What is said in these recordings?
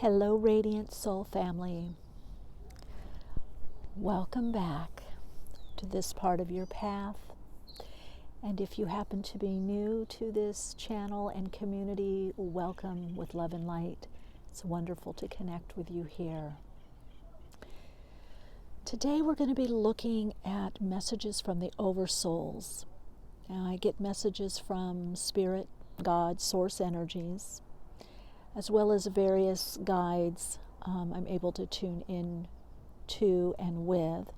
Hello, Radiant Soul family. Welcome back to this part of your path. And if you happen to be new to this channel and community, welcome with love and light. It's wonderful to connect with you here. Today we're going to be looking at messages from the OverSouls. Now, I get messages from Spirit, God, Source energies, as well as various guides I'm able to tune in to and with,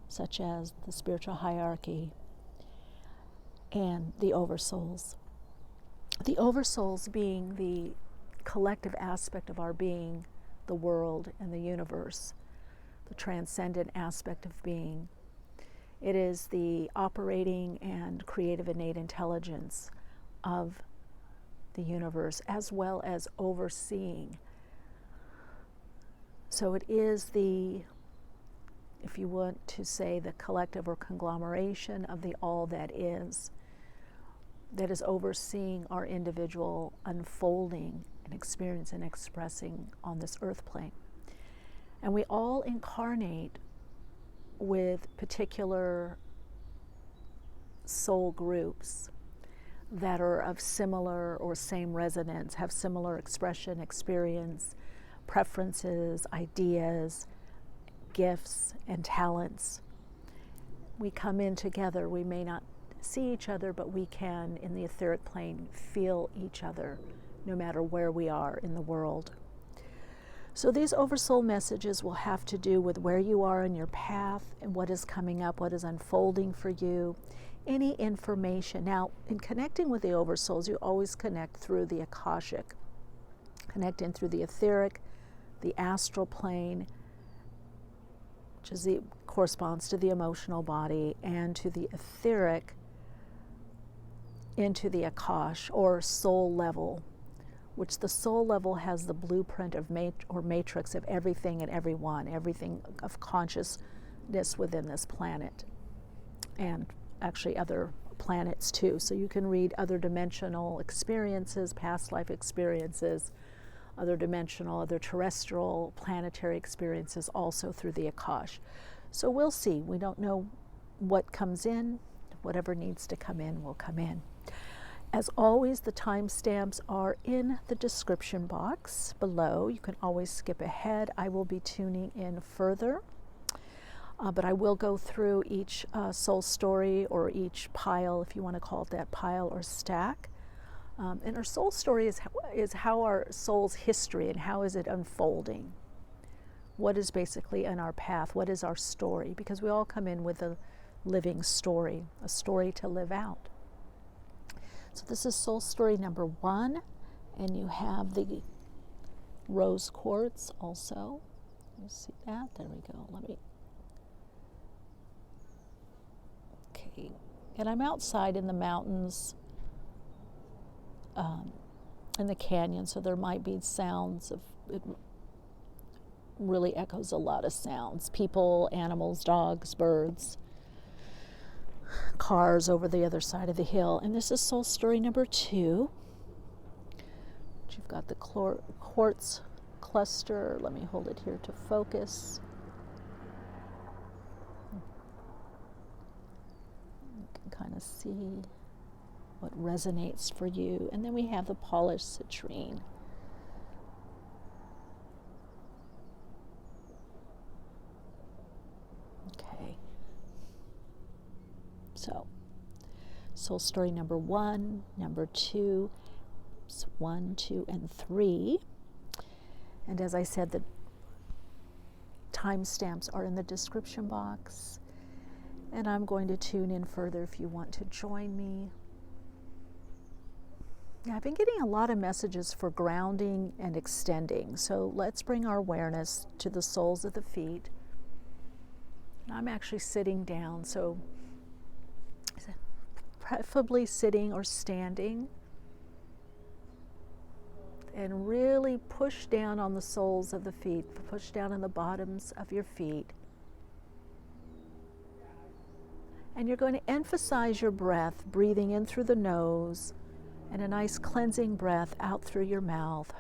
such as the spiritual hierarchy and the OverSouls. The OverSouls being the collective aspect of our being, the world and the universe, the transcendent aspect of being. It is the operating and creative innate intelligence of the universe, as well as overseeing. So it is the, if you want to say, the collective or conglomeration of the all that is overseeing our individual unfolding and experience and expressing on this earth plane. And we all incarnate with particular soul groups that are of similar or same resonance, have similar expression, experience, preferences, ideas, gifts, and talents. We come in together. We may not see each other, but we can, in the etheric plane, feel each other no matter where we are in the world. So these oversoul messages will have to do with where you are in your path and what is coming up, what is unfolding for you, any information. Now, in connecting with the oversouls, you always connect through the Akashic, connecting through the etheric, the astral plane, which is corresponds to the emotional body, and to the etheric, into the Akash, or soul level, which the soul level has the blueprint of matrix of everything and everyone, everything of consciousness within this planet, and actually other planets too. So you can read other dimensional experiences, past life experiences, other dimensional, other terrestrial, planetary experiences also through the Akash. So we'll see. We don't know what comes in. Whatever needs to come in will come in. As always, the timestamps are in the description box below. You can always skip ahead. I will be tuning in further, but I will go through each soul story, or each pile, if you want to call it that, pile or stack. And our soul story is how our soul's history and how is it unfolding. What is basically in our path? What is our story? Because we all come in with a living story, a story to live out. So this is soul story number 1, and you have the rose quartz also. You see that? There we go. Okay. And I'm outside in the mountains, in the canyon, so there might be sounds of, it really echoes a lot of sounds. People, animals, dogs, birds, cars over the other side of the hill. And this is soul story number 2. You've got the quartz cluster. Let me hold it here to focus. You can kind of see what resonates for you. And then we have the polished citrine. Okay. So, soul story number 1, number 2, 1, 2, and 3. And as I said, the timestamps are in the description box. And I'm going to tune in further if you want to join me. Now, I've been getting a lot of messages for grounding and extending. So let's bring our awareness to the soles of the feet. I'm actually sitting down, so preferably sitting or standing. And really push down on the soles of the feet, push down on the bottoms of your feet. And you're going to emphasize your breath, breathing in through the nose, and a nice cleansing breath out through your mouth.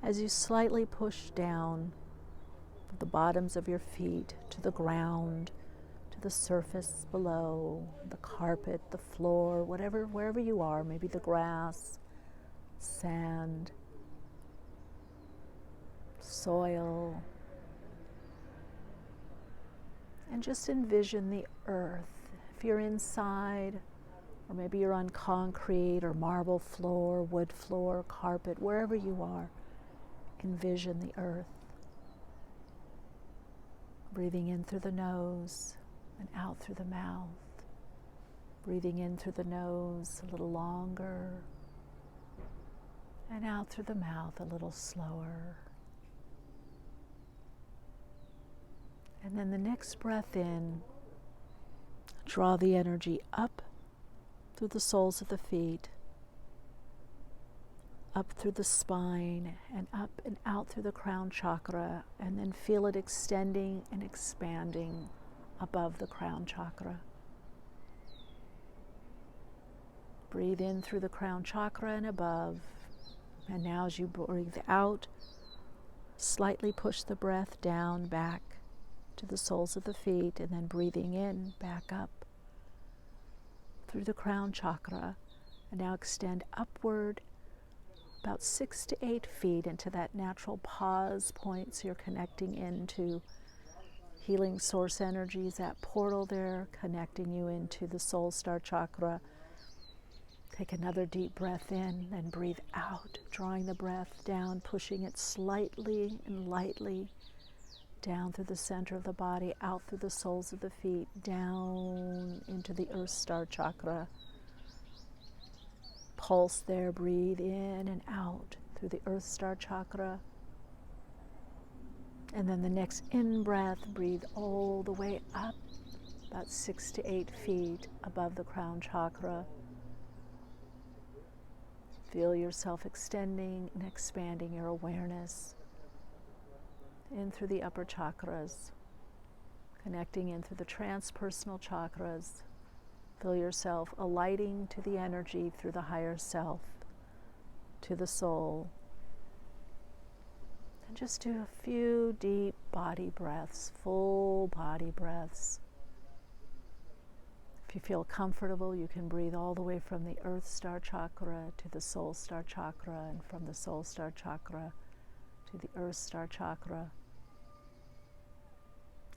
as you slightly push down the bottoms of your feet to the ground, to the surface below, the carpet, the floor, wherever you are, maybe the grass, sand, soil, and just envision the earth. If you're inside, or maybe you're on concrete or marble floor, wood floor, carpet, wherever you are, envision the earth. Breathing in through the nose and out through the mouth. Breathing in through the nose a little longer and out through the mouth a little slower. And then the next breath in, draw the energy up through the soles of the feet, up through the spine, and up and out through the crown chakra, and then feel it extending and expanding above the crown chakra. Breathe in through the crown chakra and above, and now as you breathe out, slightly push the breath down, back to the soles of the feet, and then breathing in, back up through the crown chakra, and now extend upward about 6 to 8 feet into that natural pause point, so you're connecting into healing source energies, that portal there, connecting you into the soul star chakra. Take another deep breath in, then breathe out, drawing the breath down, pushing it slightly and lightly down through the center of the body, out through the soles of the feet, down into the earth star chakra. Pulse there, breathe in and out through the earth star chakra. And then the next in-breath, breathe all the way up, about 6 to 8 feet above the crown chakra. Feel yourself extending and expanding your awareness in through the upper chakras, connecting in through the transpersonal chakras. Feel yourself alighting to the energy through the higher self, to the soul. And just do a few deep body breaths, full body breaths. If you feel comfortable, you can breathe all the way from the earth star chakra to the soul star chakra, and from the soul star chakra to the earth star chakra.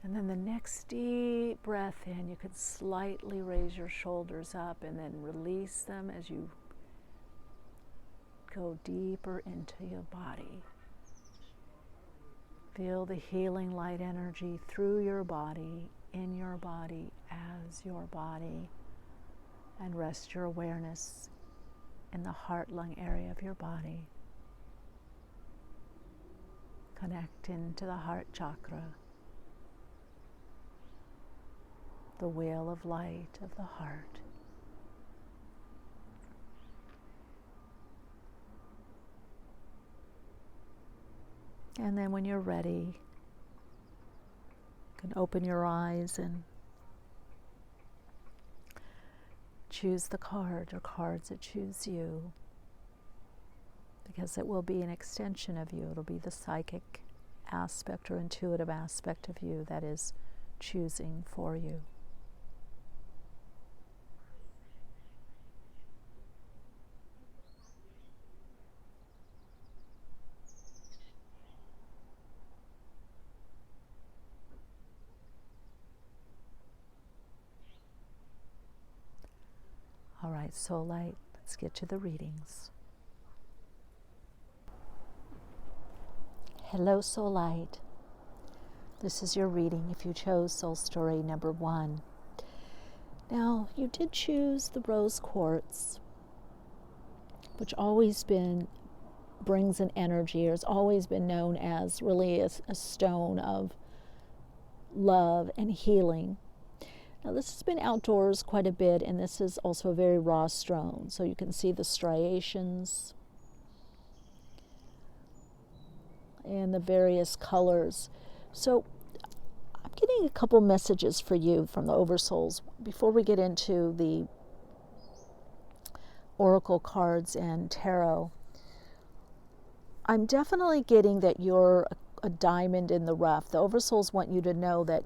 And then the next deep breath in, you can slightly raise your shoulders up and then release them as you go deeper into your body. Feel the healing light energy through your body, in your body, as your body, and rest your awareness in the heart-lung area of your body. Connect into the heart chakra, the wheel of light of the heart. And then when you're ready, you can open your eyes and choose the card or cards that choose you, because it will be an extension of you. It'll be the psychic aspect or intuitive aspect of you that is choosing for you. All right, Soul Light, let's get to the readings. Hello, Soul Light. This is your reading if you chose Soul Story number 1. Now, you did choose the rose quartz, which always brings an energy, or has always been known as really a stone of love and healing. Now, this has been outdoors quite a bit, and this is also a very raw stone, so you can see the striations and the various colors. So I'm getting a couple messages for you from the OverSouls before we get into the oracle cards and tarot. I'm definitely getting that you're a diamond in the rough. The Oversouls want you to know that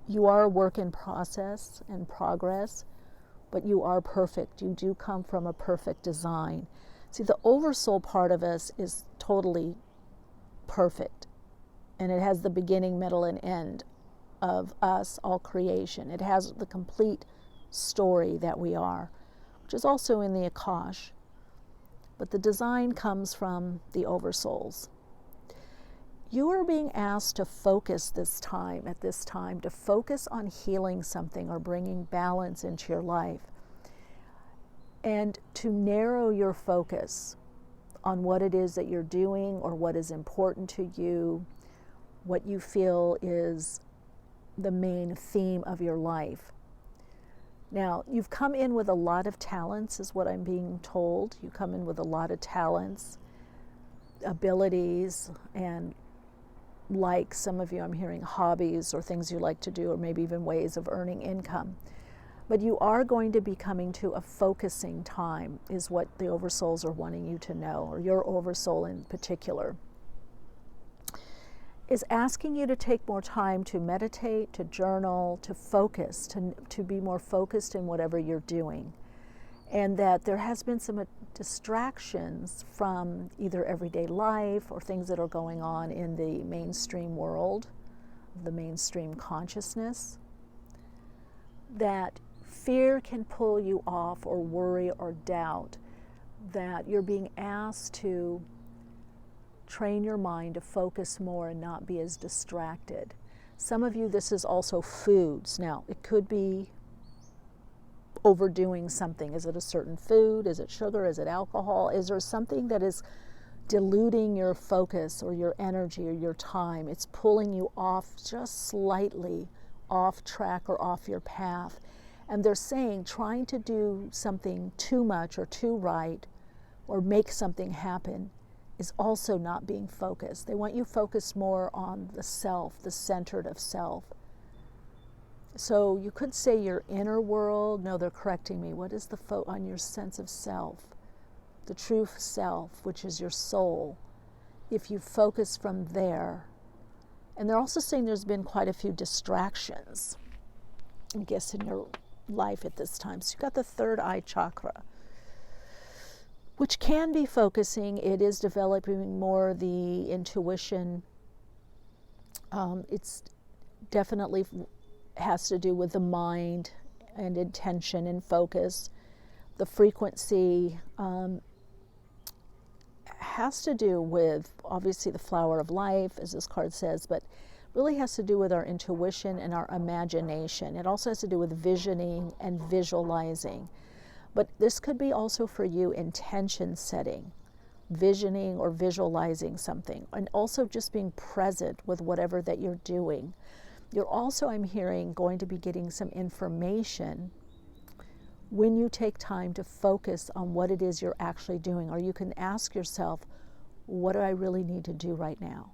you are a work in process and progress, but you are perfect. You do come from a perfect design. See, the Oversoul part of us is totally perfect, and it has the beginning, middle, and end of us, all creation. It has the complete story that we are, which is also in the Akash. But the design comes from the Oversouls. You are being asked to focus at this time, to focus on healing something or bringing balance into your life, and to narrow your focus on what it is that you're doing or what is important to you, what you feel is the main theme of your life. Now, you've come in with a lot of talents, is what I'm being told. You come in with a lot of talents, abilities, and like some of you, I'm hearing hobbies or things you like to do, or maybe even ways of earning income. But you are going to be coming to a focusing time, is what the Oversouls are wanting you to know, or your Oversoul in particular, is asking you to take more time to meditate, to journal, to focus, to be more focused in whatever you're doing. And that there has been some distractions from either everyday life or things that are going on in the mainstream world, the mainstream consciousness, that fear can pull you off, or worry or doubt, that you're being asked to train your mind to focus more and not be as distracted. Some of you, this is also foods. Now, it could be overdoing something. Is it a certain food? Is it sugar? Is it alcohol? Is there something that is diluting your focus or your energy or your time? It's pulling you off, just slightly off track or off your path. And they're saying trying to do something too much or too right or make something happen is also not being focused. They want you focused more on the self, the centered of self. So you could say your inner world. No, they're correcting me. What is the on your sense of self? The true self, which is your soul. If you focus from there. And they're also saying there's been quite a few distractions, I guess, in your life at this time. So you've got the third eye chakra, which can be focusing. It is developing more the intuition. It's definitely has to do with the mind and intention and focus. The frequency has to do with, obviously, the flower of life, as this card says, but really has to do with our intuition and our imagination. It also has to do with visioning and visualizing. But this could be also for you intention setting, visioning or visualizing something, and also just being present with whatever that you're doing. You're also, I'm hearing, going to be getting some information when you take time to focus on what it is you're actually doing. Or you can ask yourself, what do I really need to do right now?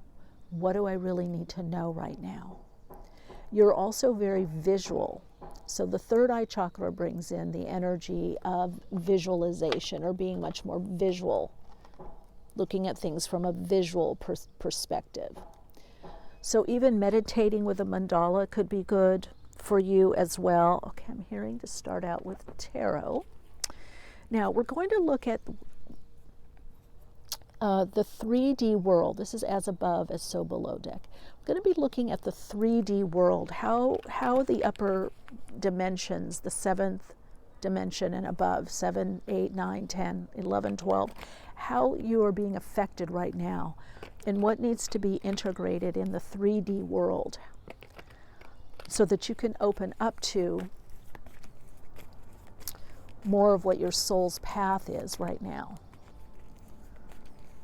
What do I really need to know right now? You're also very visual. So the third eye chakra brings in the energy of visualization, or being much more visual, looking at things from a visual perspective. So even meditating with a mandala could be good for you as well. Okay, I'm hearing to start out with tarot. Now we're going to look at the 3D world. This is as above, as so below deck. We're going to be looking at the 3D world, how the upper dimensions, the 7th dimension and above, 7, 8, 9, 10, 11, 12, how you are being affected right now, and what needs to be integrated in the 3D world so that you can open up to more of what your soul's path is right now.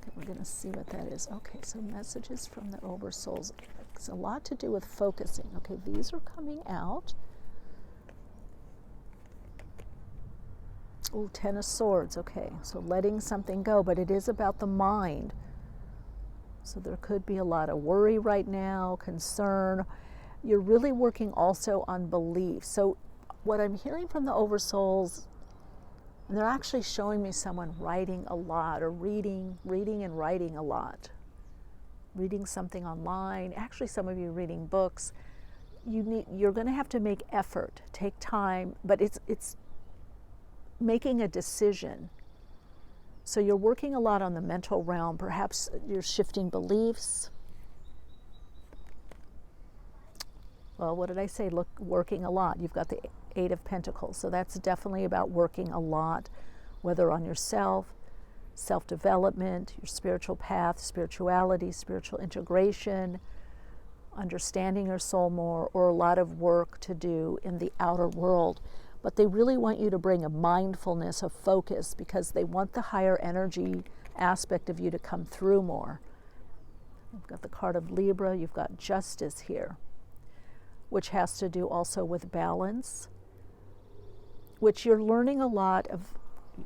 Okay, we're going to see what that is. Okay, so messages from the Oversouls. It's a lot to do with focusing. Okay, these are coming out. Oh, 10 of Swords. Okay, so letting something go, but it is about the mind. So there could be a lot of worry right now, concern. You're really working also on belief. So what I'm hearing from the Oversouls And they're actually showing me someone writing a lot, or reading and writing a lot. Reading something online, actually some of you reading books. You're going to have to make effort, take time, but it's making a decision. So you're working a lot on the mental realm. Perhaps you're shifting beliefs. Well, what did I say? Look, working a lot. You've got the Eight of Pentacles. So that's definitely about working a lot, whether on yourself, self-development, your spiritual path, spirituality, spiritual integration, understanding your soul more, or a lot of work to do in the outer world. But they really want you to bring a mindfulness, a focus, because they want the higher energy aspect of you to come through more. You've got the card of Libra, you've got justice here, which has to do also with balance, which you're learning a lot of.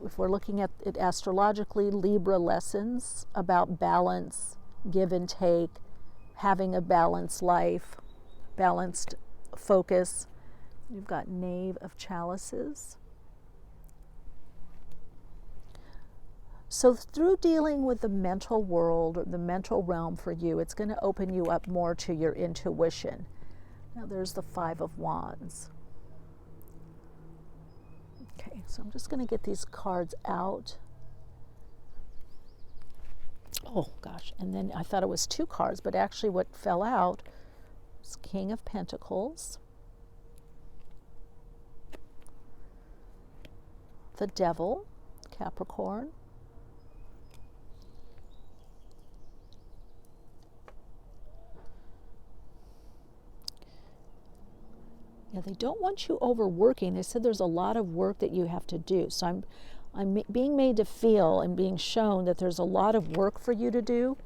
If we're looking at it astrologically, Libra lessons about balance, give and take, having a balanced life, balanced focus. You've got Knave of Chalices. So through dealing with the mental world, or the mental realm for you, it's going to open you up more to your intuition. Now there's the Five of Wands. Okay, so I'm just going to get these cards out. Oh gosh, and then I thought it was two cards, but actually what fell out was King of Pentacles, the Devil, Capricorn, yeah, they don't want you overworking. They said there's a lot of work that you have to do. So I'm being made to feel and being shown that there's a lot of work for you to do.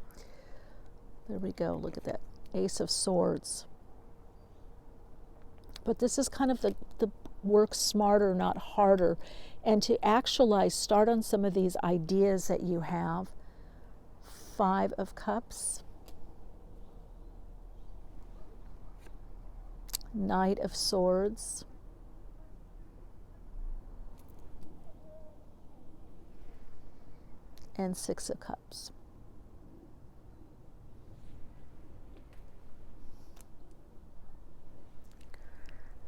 There we go. Look at that. Ace of Swords. But this is kind of the work smarter, not harder. And to actualize, start on some of these ideas that you have. Five of Cups. Knight of Swords. And Six of Cups.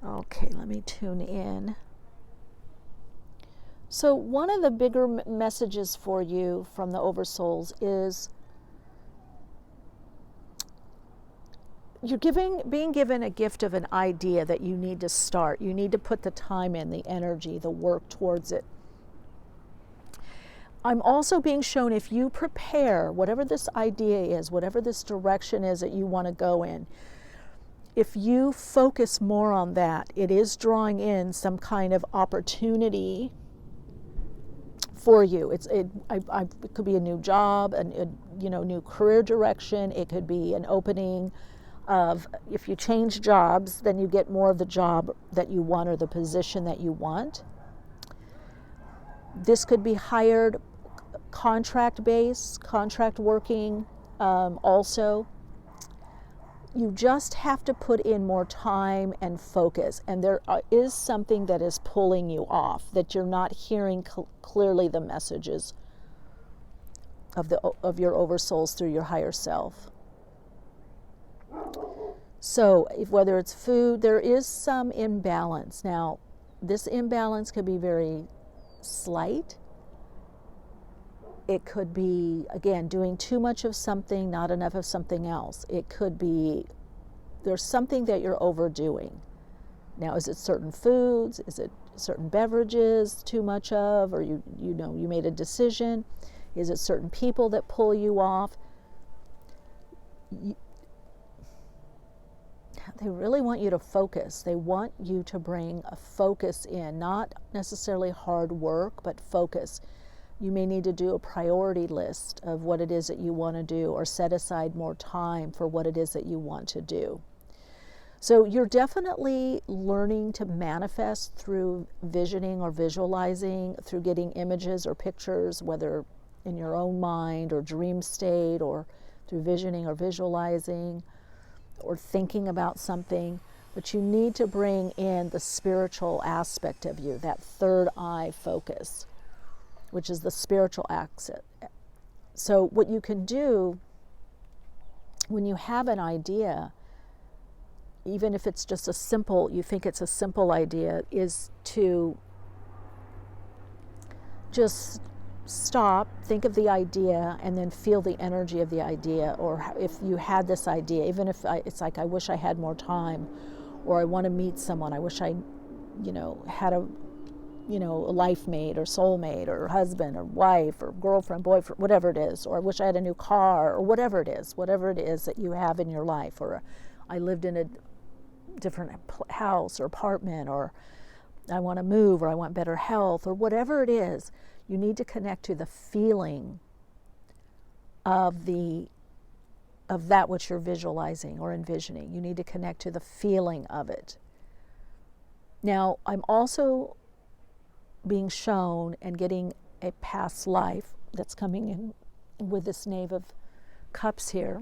Okay, let me tune in. So one of the bigger messages for you from the OverSouls is you're being given a gift of an idea that you need to start. You need to put the time in, the energy, the work towards it. I'm also being shown, if you prepare, whatever this idea is, whatever this direction is that you want to go in, if you focus more on that, it is drawing in some kind of opportunity for you. It could be a new job, a new career direction. It could be an opening of, if you change jobs, then you get more of the job that you want or the position that you want. This could be hired, contract-based, contract working also. You just have to put in more time and focus, and there is something that is pulling you off, that you're not hearing clearly the messages of your oversouls through your higher self. So whether it's food, there is some imbalance. Now, this imbalance could be very slight. It could be, again, doing too much of something, not enough of something else. It could be there's something that you're overdoing. Now, is it certain foods? Is it certain beverages too much of? Or you made a decision? Is it certain people that pull you off? They really want you to focus. They want you to bring a focus in, not necessarily hard work, but focus. You may need to do a priority list of what it is that you want to do, or set aside more time for what it is that you want to do. So you're definitely learning to manifest through visioning or visualizing, through getting images or pictures, whether in your own mind or dream state, or through visioning or visualizing, or thinking about something. But you need to bring in the spiritual aspect of you, that third eye focus. which is the spiritual axis. So what you can do when you have an idea, even if it's just you think it's a simple idea, is to just stop, think of the idea, and then feel the energy of the idea. Or if you had this idea, even if it's like, I wish I had more time, or I want to meet someone, I wish I, had a life mate or soulmate or husband or wife or girlfriend, boyfriend, whatever it is, or I wish I had a new car, or whatever it is that you have in your life, or I lived in a different house or apartment, or I want to move, or I want better health, or whatever it is. You need to connect to the feeling of that which you're visualizing or envisioning. You need to connect to the feeling of it. Now, I'm also being shown and getting a past life that's coming in with this Knave of Cups here.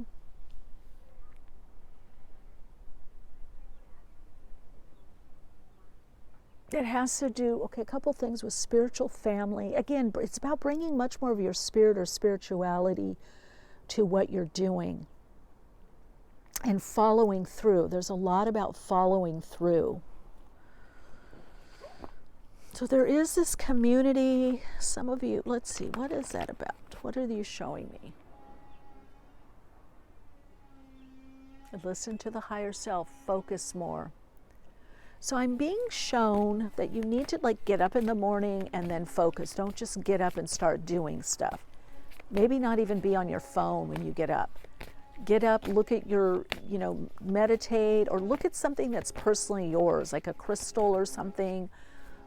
It has to do, a couple things with spiritual family. Again, it's about bringing much more of your spirit or spirituality to what you're doing and following through. There's a lot about following through. So there is this community. Some of you, let's see, what is that about? What are you showing me? Listen to the higher self, focus more. So I'm being shown that you need to get up in the morning and then focus. Don't just get up and start doing stuff. Maybe not even be on your phone when you get up. Get up, look at your, meditate, or look at something that's personally yours, like a crystal or something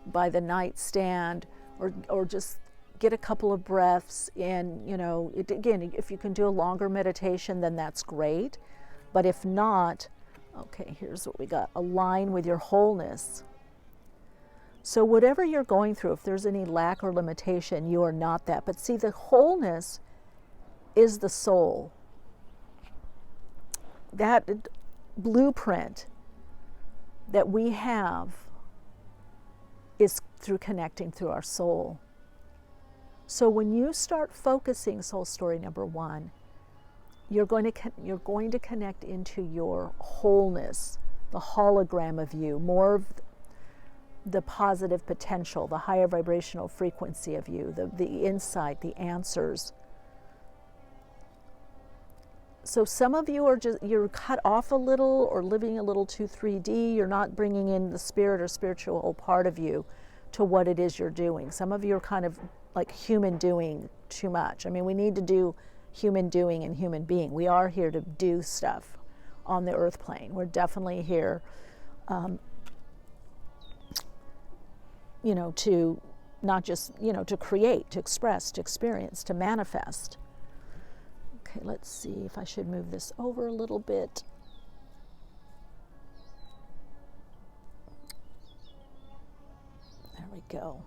by the nightstand, or just get a couple of breaths in. Again, if you can do a longer meditation, then that's great. But if not, okay, here's what we got. Align with your wholeness. So whatever you're going through, if there's any lack or limitation, you are not that. But see, the wholeness is the soul. That blueprint that we have is through connecting through our soul. So when you start focusing, soul story number 1, you're going to connect into your wholeness, the hologram of you, more of the positive potential, the higher vibrational frequency of you, the insight, the answers. So some of you you're cut off a little or living a little too 3D. You're not bringing in the spirit or spiritual part of you to what it is you're doing. Some of you are kind of like human doing too much. I mean, we need to do human doing and human being. We are here to do stuff on the earth plane. We're definitely here, to not just, to create, to express, to experience, to manifest. Okay, let's see if I should move this over a little bit. There we go.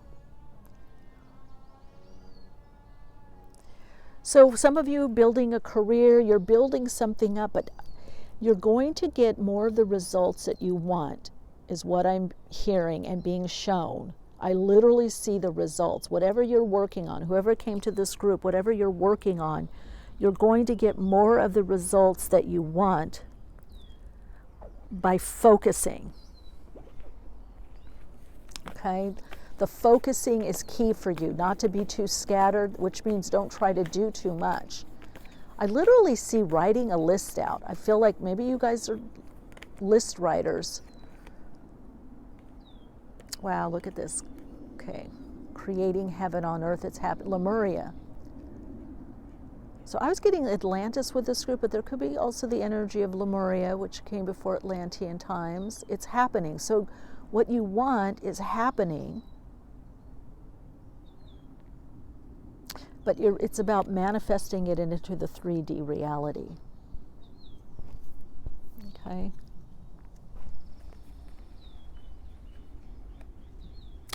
So some of you building a career, you're building something up, but you're going to get more of the results that you want, is what I'm hearing and being shown. I literally see the results. Whatever you're working on, whoever came to this group, whatever you're working on, you're going to get more of the results that you want by focusing. Okay? The focusing is key for you, not to be too scattered, which means don't try to do too much. I literally see writing a list out. I feel like maybe you guys are list writers. Wow, look at this. Okay, creating heaven on earth, it's happened. Lemuria. So I was getting Atlantis with this group, but there could be also the energy of Lemuria, which came before Atlantean times. It's happening. So what you want is happening. But it's about manifesting it into the 3D reality. Okay?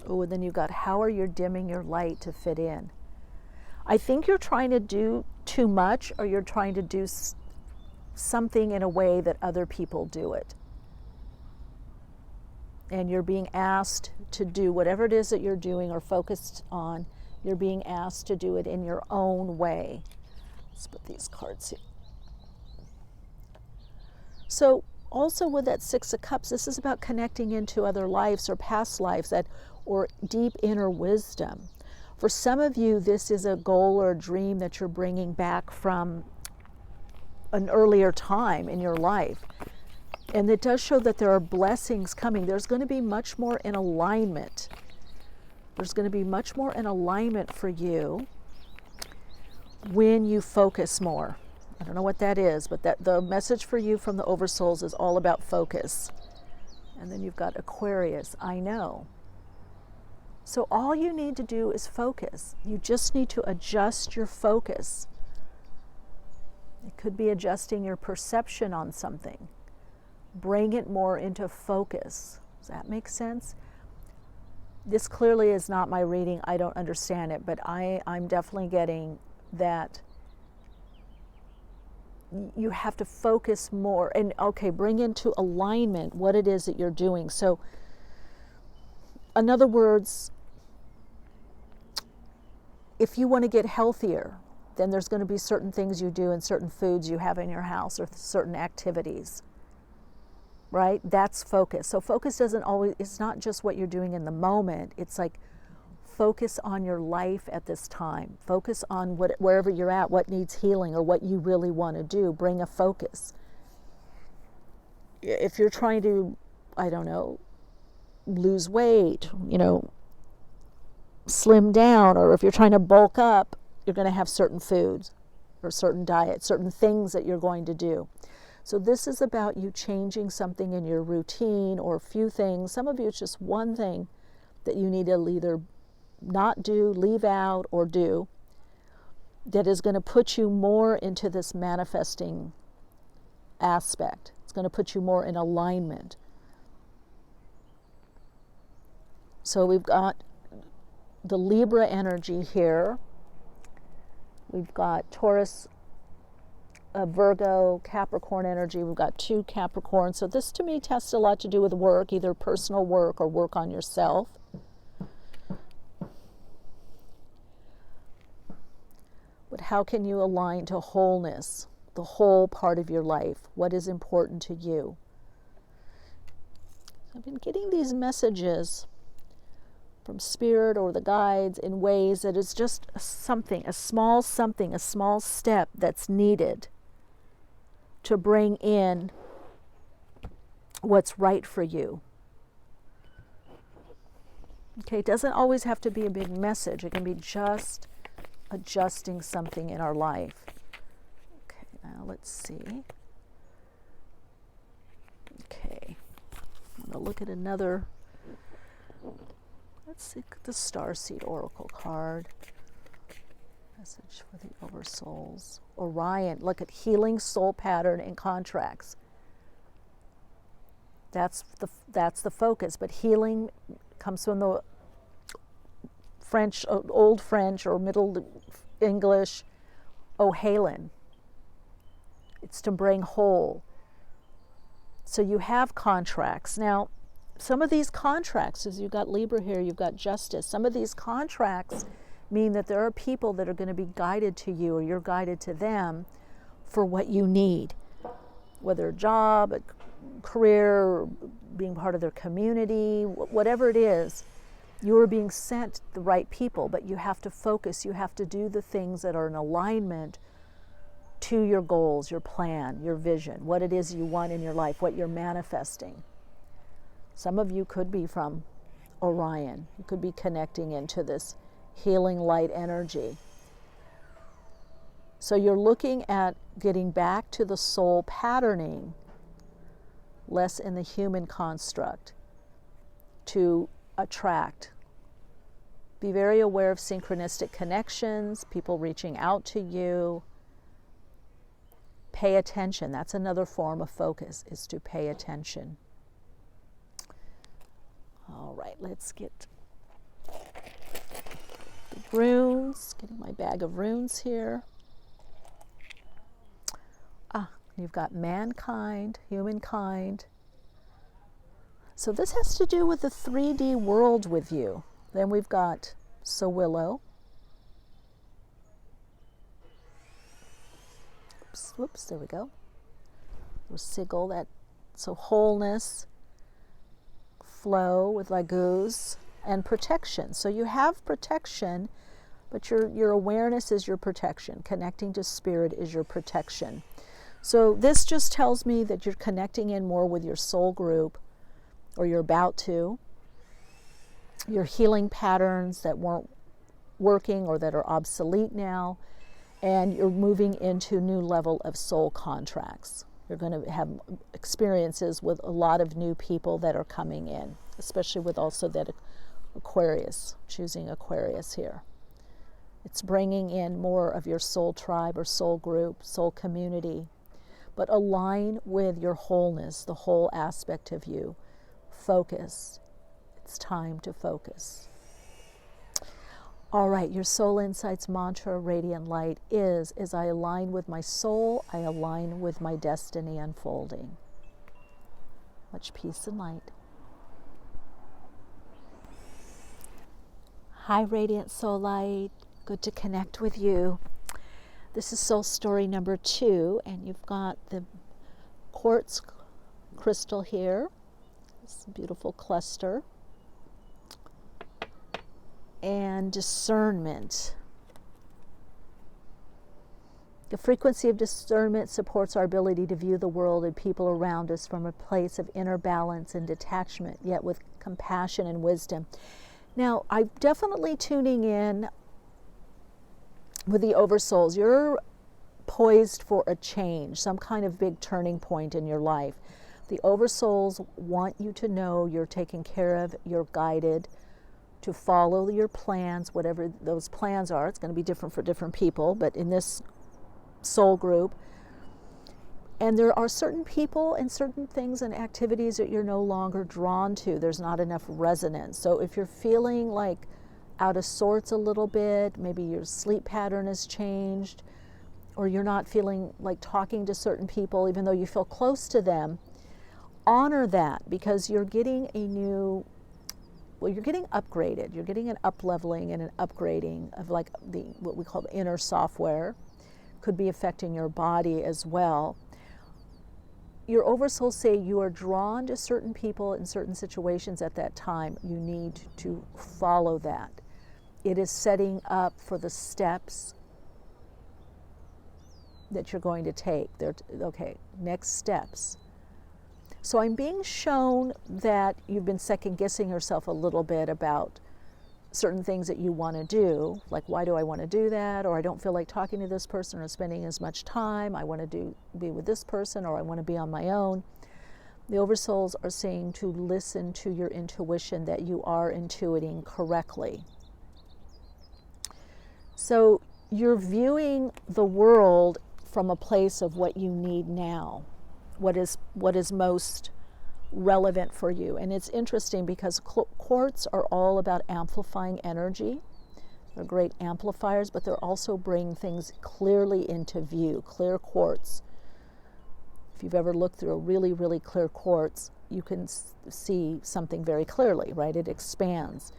Oh, and then you've got, how are you dimming your light to fit in? I think you're trying to do too much, or you're trying to do something in a way that other people do it. And you're being asked to do whatever it is that you're doing or focused on You're being asked to do it in your own way. Let's put these cards here. So also with that Six of Cups, this is about connecting into other lives or past lives or deep inner wisdom. For some of you, this is a goal or a dream that you're bringing back from an earlier time in your life. And it does show that there are blessings coming. There's going to be much more in alignment. There's going to be much more in alignment for you when you focus more. I don't know what that is, but the message for you from the OverSouls is all about focus. And then you've got Aquarius, I know. So all you need to do is focus. You just need to adjust your focus. It could be adjusting your perception on something. Bring it more into focus. Does that make sense? This clearly is not my reading. I don't understand it, but I'm definitely getting that you have to focus more and, okay, bring into alignment what it is that you're doing. So, in other words, if you want to get healthier, then there's going to be certain things you do and certain foods you have in your house or certain activities, right? That's focus. So focus doesn't always, it's not just what you're doing in the moment. It's like focus on your life at this time. Focus on wherever you're at, what needs healing or what you really want to do. Bring a focus. If you're trying to, I don't know, lose weight, slim down, or if you're trying to bulk up, you're going to have certain foods or certain diets, certain things that you're going to do. So this is about you changing something in your routine or a few things. Some of you, it's just one thing that you need to either not do, leave out, or do that is going to put you more into this manifesting aspect. It's going to put you more in alignment. So we've got the Libra energy here. We've got Taurus, Virgo, Capricorn energy. We've got 2 Capricorns. So this to me has a lot to do with work, either personal work or work on yourself. But how can you align to wholeness, the whole part of your life? What is important to you? I've been getting these messages from Spirit or the guides in ways that it's just something, a small step that's needed to bring in what's right for you. Okay, it doesn't always have to be a big message. It can be just adjusting something in our life. Okay, now let's see. Okay, I'm going to look at another. Let's see the Starseed Oracle card. Message for the OverSouls. Orion, look at healing soul pattern and contracts. That's the focus, but healing comes from the French, Old French or Middle English, Ohalen. It's to bring whole. So you have contracts. Now, some of these contracts, as you've got Libra here, you've got Justice, some of these contracts mean that there are people that are going to be guided to you or you're guided to them for what you need, whether a job, a career, being part of their community, whatever it is. You are being sent the right people, but you have to focus. You have to do the things that are in alignment to your goals, your plan, your vision, what it is you want in your life, what you're manifesting. Some of you could be from Orion. You could be connecting into this healing light energy. So you're looking at getting back to the soul patterning, less in the human construct, to attract. Be very aware of synchronistic connections, people reaching out to you. Pay attention. That's another form of focus, is to pay attention. All right, let's get the runes. Getting my bag of runes here. You've got mankind, humankind. So this has to do with the 3D world with you. Then we've got Sowillow, whoops, there we go. Sigil, that, so wholeness, flow with laguz, and protection. So you have protection, but your awareness is your protection. Connecting to spirit is your protection. So this just tells me that you're connecting in more with your soul group, or you're about to. Your healing patterns that weren't working or that are obsolete now, and you're moving into a new level of soul contracts. You're going to have experiences with a lot of new people that are coming in, especially with also that Aquarius, choosing Aquarius here. It's bringing in more of your soul tribe or soul group, soul community, but align with your wholeness, the whole aspect of you. Focus. It's time to focus. All right, your Soul Insights mantra, Radiant Light, is, as I align with my soul, I align with my destiny unfolding. Much peace and light. Hi, Radiant Soul Light. Good to connect with you. This is Soul Story number 2, and you've got the quartz crystal here. This beautiful cluster. And discernment. The frequency of discernment supports our ability to view the world and people around us from a place of inner balance and detachment, yet with compassion and wisdom. Now, I'm definitely tuning in with the OverSouls. You're poised for a change, some kind of big turning point in your life. The OverSouls want you to know you're taken care of, you're guided, to follow your plans, whatever those plans are. It's going to be different for different people, but in this soul group. And there are certain people and certain things and activities that you're no longer drawn to. There's not enough resonance. So if you're feeling like out of sorts a little bit, maybe your sleep pattern has changed, or you're not feeling like talking to certain people, even though you feel close to them, honor that, because you're getting a new, well, you're getting upgraded. You're getting an up-leveling and an upgrading of like what we call the inner software. Could be affecting your body as well. Your oversouls say you are drawn to certain people in certain situations at that time. You need to follow that. It is setting up for the steps that you're going to take. Okay, next steps. So I'm being shown that you've been second-guessing yourself a little bit about certain things that you want to do, like why do I want to do that, or I don't feel like talking to this person or spending as much time, I want to be with this person, or I want to be on my own. The oversouls are saying to listen to your intuition, that you are intuiting correctly. So you're viewing the world from a place of what you need now, what is most relevant for you. And it's interesting because quartz are all about amplifying energy. They're great amplifiers, but they're also bring things clearly into view. Clear quartz, if you've ever looked through a really, really clear quartz, you can see something very clearly, right? It expands.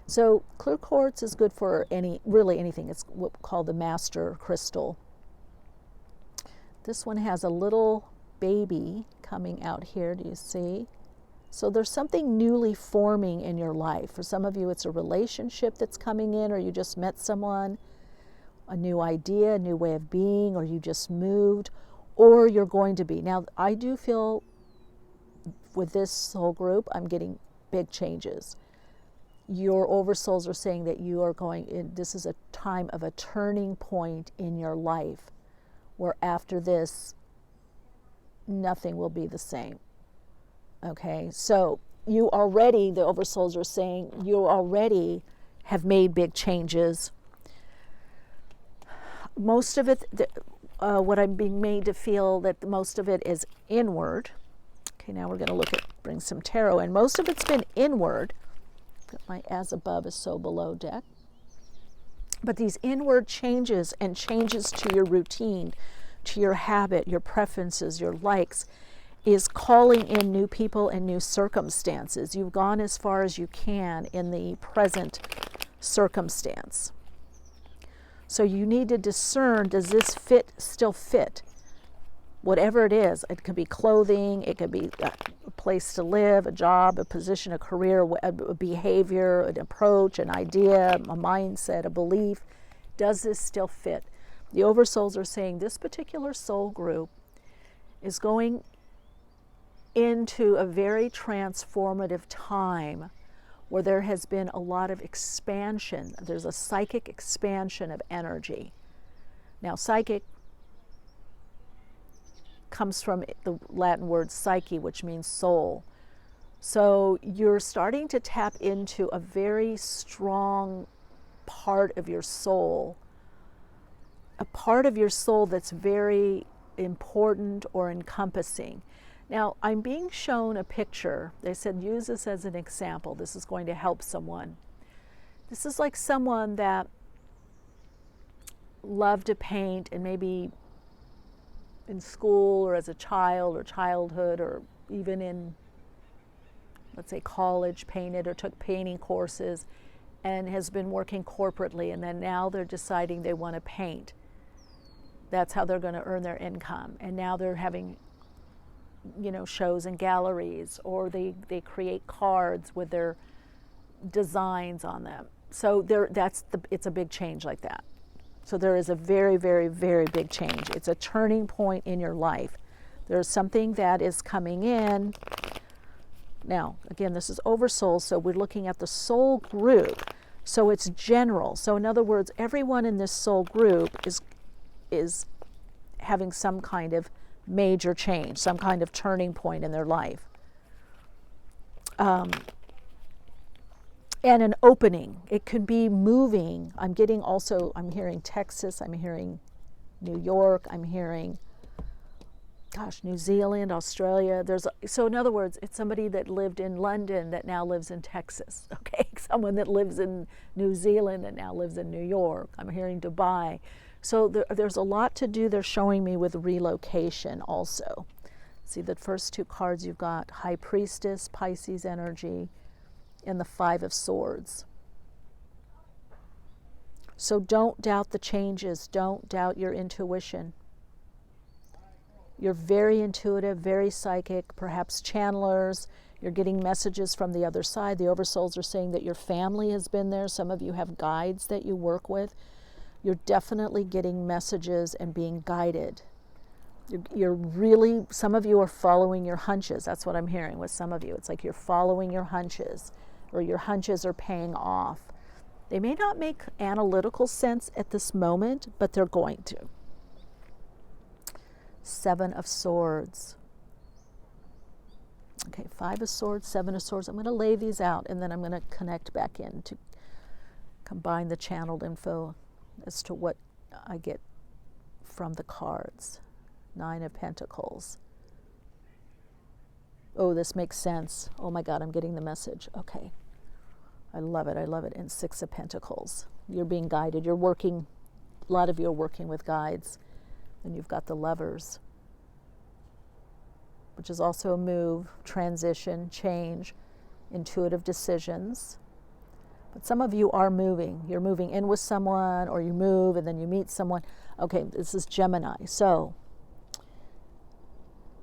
So clear quartz is good for really anything. It's what we call the master crystal. This one has a little baby coming out here, do you see? So there's something newly forming in your life. For some of you, it's a relationship that's coming in, or you just met someone, a new idea, a new way of being, or you just moved, or you're going to be. Now, I do feel with this soul group, I'm getting big changes. Your oversouls are saying that you are this is a time of a turning point in your life, where after this, nothing will be the same. Okay, so you already, the oversouls are saying, you already have made big changes. Most of it, what I'm being made to feel that most of it is inward. Okay, now we're going to bring some tarot in. Most of it's been inward. Got my as above is so below deck. But these inward changes and changes to your routine, to your habit, your preferences, your likes, is calling in new people and new circumstances. You've gone as far as you can in the present circumstance. So you need to discern, does this still fit whatever it is. It could be clothing, it could be a place to live, a job, a position, a career, a behavior, an approach, an idea, a mindset, a belief. Does this still fit? The OverSouls are saying this particular soul group is going into a very transformative time where there has been a lot of expansion. There's a psychic expansion of energy. Now, psychic comes from the Latin word psyche, which means soul. So you're starting to tap into a very strong part of your soul, a part of your soul that's very important or encompassing. Now, I'm being shown a picture. They said, use this as an example. This is going to help someone. This is like someone that loved to paint, and maybe in school or as a child or childhood or even in, let's say, college, painted or took painting courses and has been working corporately, and then now they're deciding they want to paint. That's how they're going to earn their income. And now they're having, you know, shows and galleries, or they create cards with their designs on them. So it's a big change like that. So there is a very, very, very big change. It's a turning point in your life. There's something that is coming in. Now, again, this is OverSouls, so we're looking at the soul group. So it's general. So in other words, everyone in this soul group is having some kind of major change, some kind of turning point in their life. And an opening. It could be moving. I'm hearing Texas, I'm hearing New York, I'm hearing, New Zealand, Australia. So in other words, it's somebody that lived in London that now lives in Texas, okay? Someone that lives in New Zealand that now lives in New York. I'm hearing Dubai. So there's a lot to do, they're showing me, with relocation also. See, the first two cards you've got High Priestess, Pisces energy, and the Five of Swords. So don't doubt the changes. Don't doubt your intuition. You're very intuitive, very psychic, perhaps channelers. You're getting messages from the other side. The OverSouls are saying that your family has been there. Some of you have guides that you work with. You're definitely getting messages and being guided. You're really, some of you are following your hunches. That's what I'm hearing with some of you. It's like you're following your hunches, or your hunches are paying off. They may not make analytical sense at this moment, but they're going to. Seven of Swords. Okay, Five of Swords, Seven of Swords. I'm going to lay these out, and then I'm going to connect back in to combine the channeled info as to what I get from the cards. Nine of Pentacles. Oh, this makes sense. Oh my God, I'm getting the message. Okay. I love it. I love it. And Six of Pentacles. You're being guided. You're working, a lot of you are working with guides. And you've got the Lovers, which is also a move, transition, change, intuitive decisions. But some of you are moving. You're moving in with someone, or you move and then you meet someone. Okay, this is Gemini. So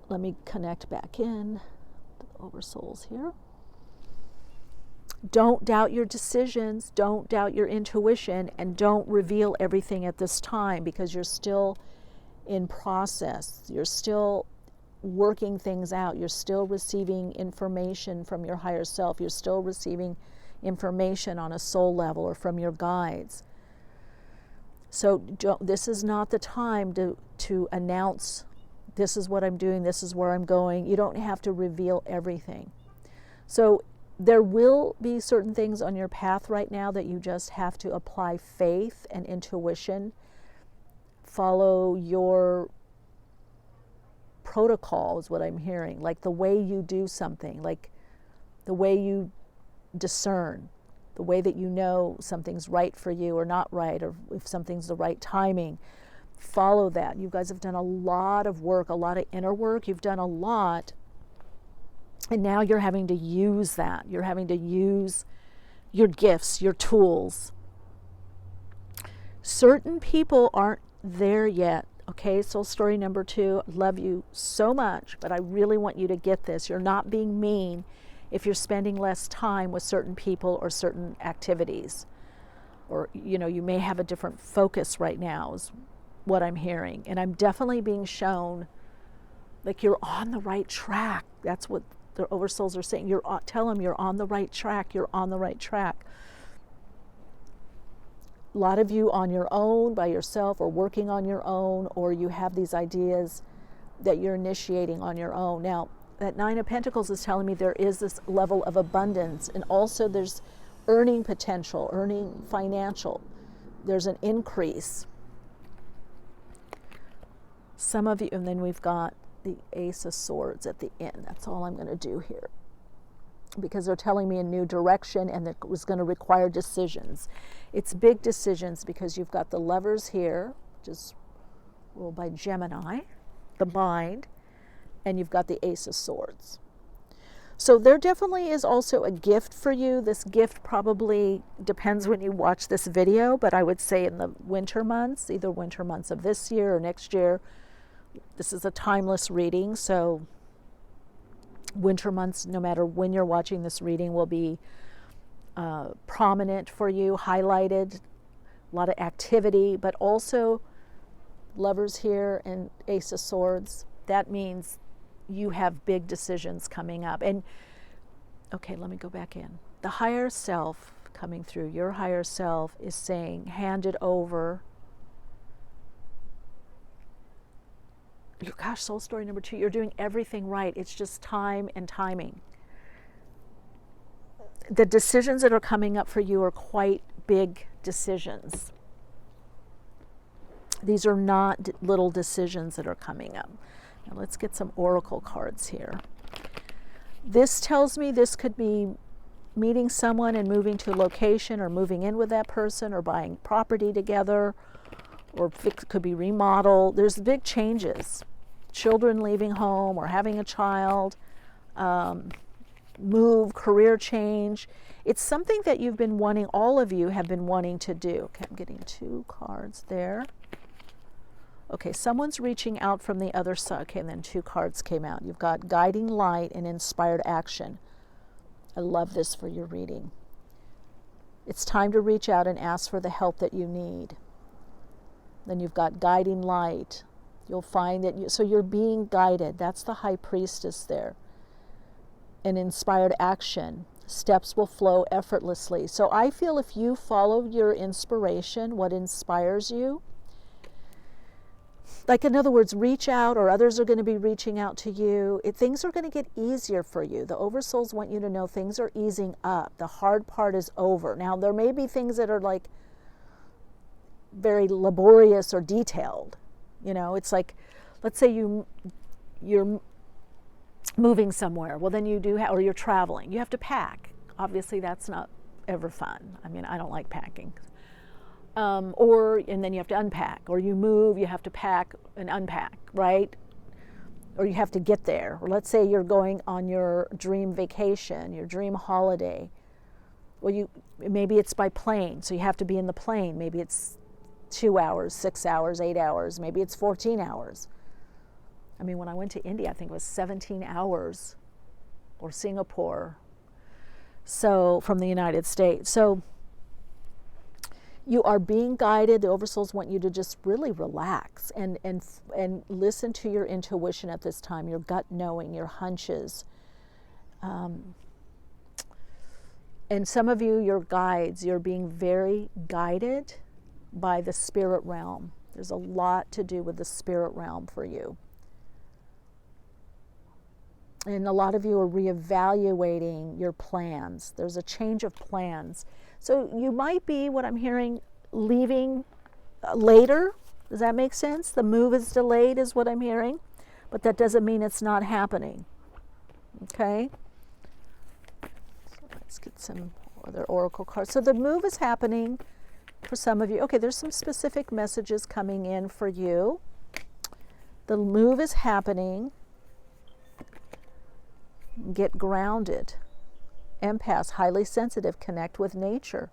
let me connect back in to the OverSouls here. Don't doubt your decisions. Don't doubt your intuition, and don't reveal everything at this time, because you're still in process. You're still working things out. You're still receiving information from your higher self. You're still receiving information on a soul level or from your guides. So this is not the time to announce, this is what I'm doing, this is where I'm going. You don't have to reveal everything. So there will be certain things on your path right now that you just have to apply faith and intuition. Follow your protocol is what I'm hearing, like the way you do something, like the way you discern, the way that you know something's right for you or not right, or if something's the right timing. Follow that. You guys have done a lot of work, a lot of inner work. You've done a lot, and now you're having to use that. You're having to use your gifts, your tools. Certain people aren't there yet. Okay, soul story number 2, love you so much, but I really want you to get this. You're not being mean if you're spending less time with certain people or certain activities. Or, you know, you may have a different focus right now is what I'm hearing. And I'm definitely being shown like you're on the right track. That's what the OverSouls are saying. Tell them you're on the right track. You're on the right track. A lot of you on your own, by yourself, or working on your own, or you have these ideas that you're initiating on your own. Now, that 9 of Pentacles is telling me there is this level of abundance, and also there's earning potential, earning financial. There's an increase. Some of you, and then we've got the Ace of Swords at the end. That's all I'm going to do here, because they're telling me a new direction, and it was going to require decisions. It's big decisions, because you've got the Lovers here, which is ruled by Gemini, the mind, and you've got the Ace of Swords. So there definitely is also a gift for you. This gift probably depends when you watch this video, but I would say in the winter months, either winter months of this year or next year. This is a timeless reading, so winter months, no matter when you're watching this reading, will be prominent for you, highlighted, a lot of activity, but also Lovers here and Ace of Swords. That means you have big decisions coming up. And okay, let me go back in. The higher self coming through, your higher self is saying, hand it over. Gosh, soul story number 2, you're doing everything right. It's just time and timing. The decisions that are coming up for you are quite big decisions. These are not little decisions that are coming up. Now let's get some oracle cards here. This tells me this could be meeting someone and moving to a location, or moving in with that person, or buying property together, or it could be remodel. There's big changes. Children leaving home or having a child, move, career change. It's something that you've been wanting, all of you have been wanting to do. Okay, I'm getting 2 cards there. Okay, someone's reaching out from the other side. Okay, and then 2 cards came out. You've got guiding light and inspired action. I love this for your reading. It's time to reach out and ask for the help that you need. Then you've got guiding light. You'll find that so you're being guided. That's the High Priestess there. And inspired action. Steps will flow effortlessly. So I feel if you follow your inspiration, what inspires you, like in other words, reach out, or others are going to be reaching out to you. Things are going to get easier for you. The OverSouls want you to know things are easing up. The hard part is over. Now, there may be things that are like very laborious or detailed. You know, it's like, let's say you're moving somewhere. Well, then you do, or you're traveling. You have to pack. Obviously, that's not ever fun. I mean, I don't like packing. And then you have to unpack. Or you move, you have to pack and unpack, right? Or you have to get there. Or let's say you're going on your dream vacation, your dream holiday. Well, maybe it's by plane, so you have to be in the plane. Maybe it's 2 hours, 6 hours, 8 hours, maybe it's 14 hours. I mean, when I went to India, I think it was 17 hours, or Singapore, so from the United States. So you are being guided. The OverSouls want you to just really relax and listen to your intuition at this time, your gut knowing, your hunches. And some of you, your guides, you're being very guided by the spirit realm. There's a lot to do with the spirit realm for you. And a lot of you are reevaluating your plans. There's a change of plans. So you might be, what I'm hearing, leaving later. Does that make sense? The move is delayed is what I'm hearing, but that doesn't mean it's not happening. Okay? So let's get some other oracle cards. So the move is happening for some of you. Okay, there's some specific messages coming in for you. The move is happening. Get grounded. Empaths, highly sensitive, connect with nature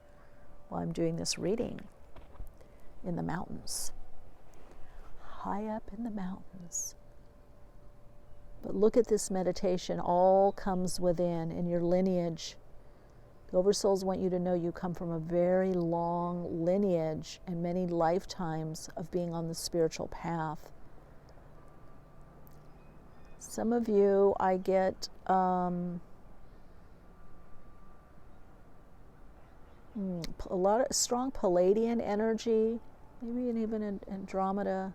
while I'm doing this reading in the mountains. high up in the mountains. But look at this meditation, all comes within in your lineage. The OverSouls want you to know you come from a very long lineage and many lifetimes of being on the spiritual path. Some of you, I get a lot of strong Palladian energy, maybe even Andromeda.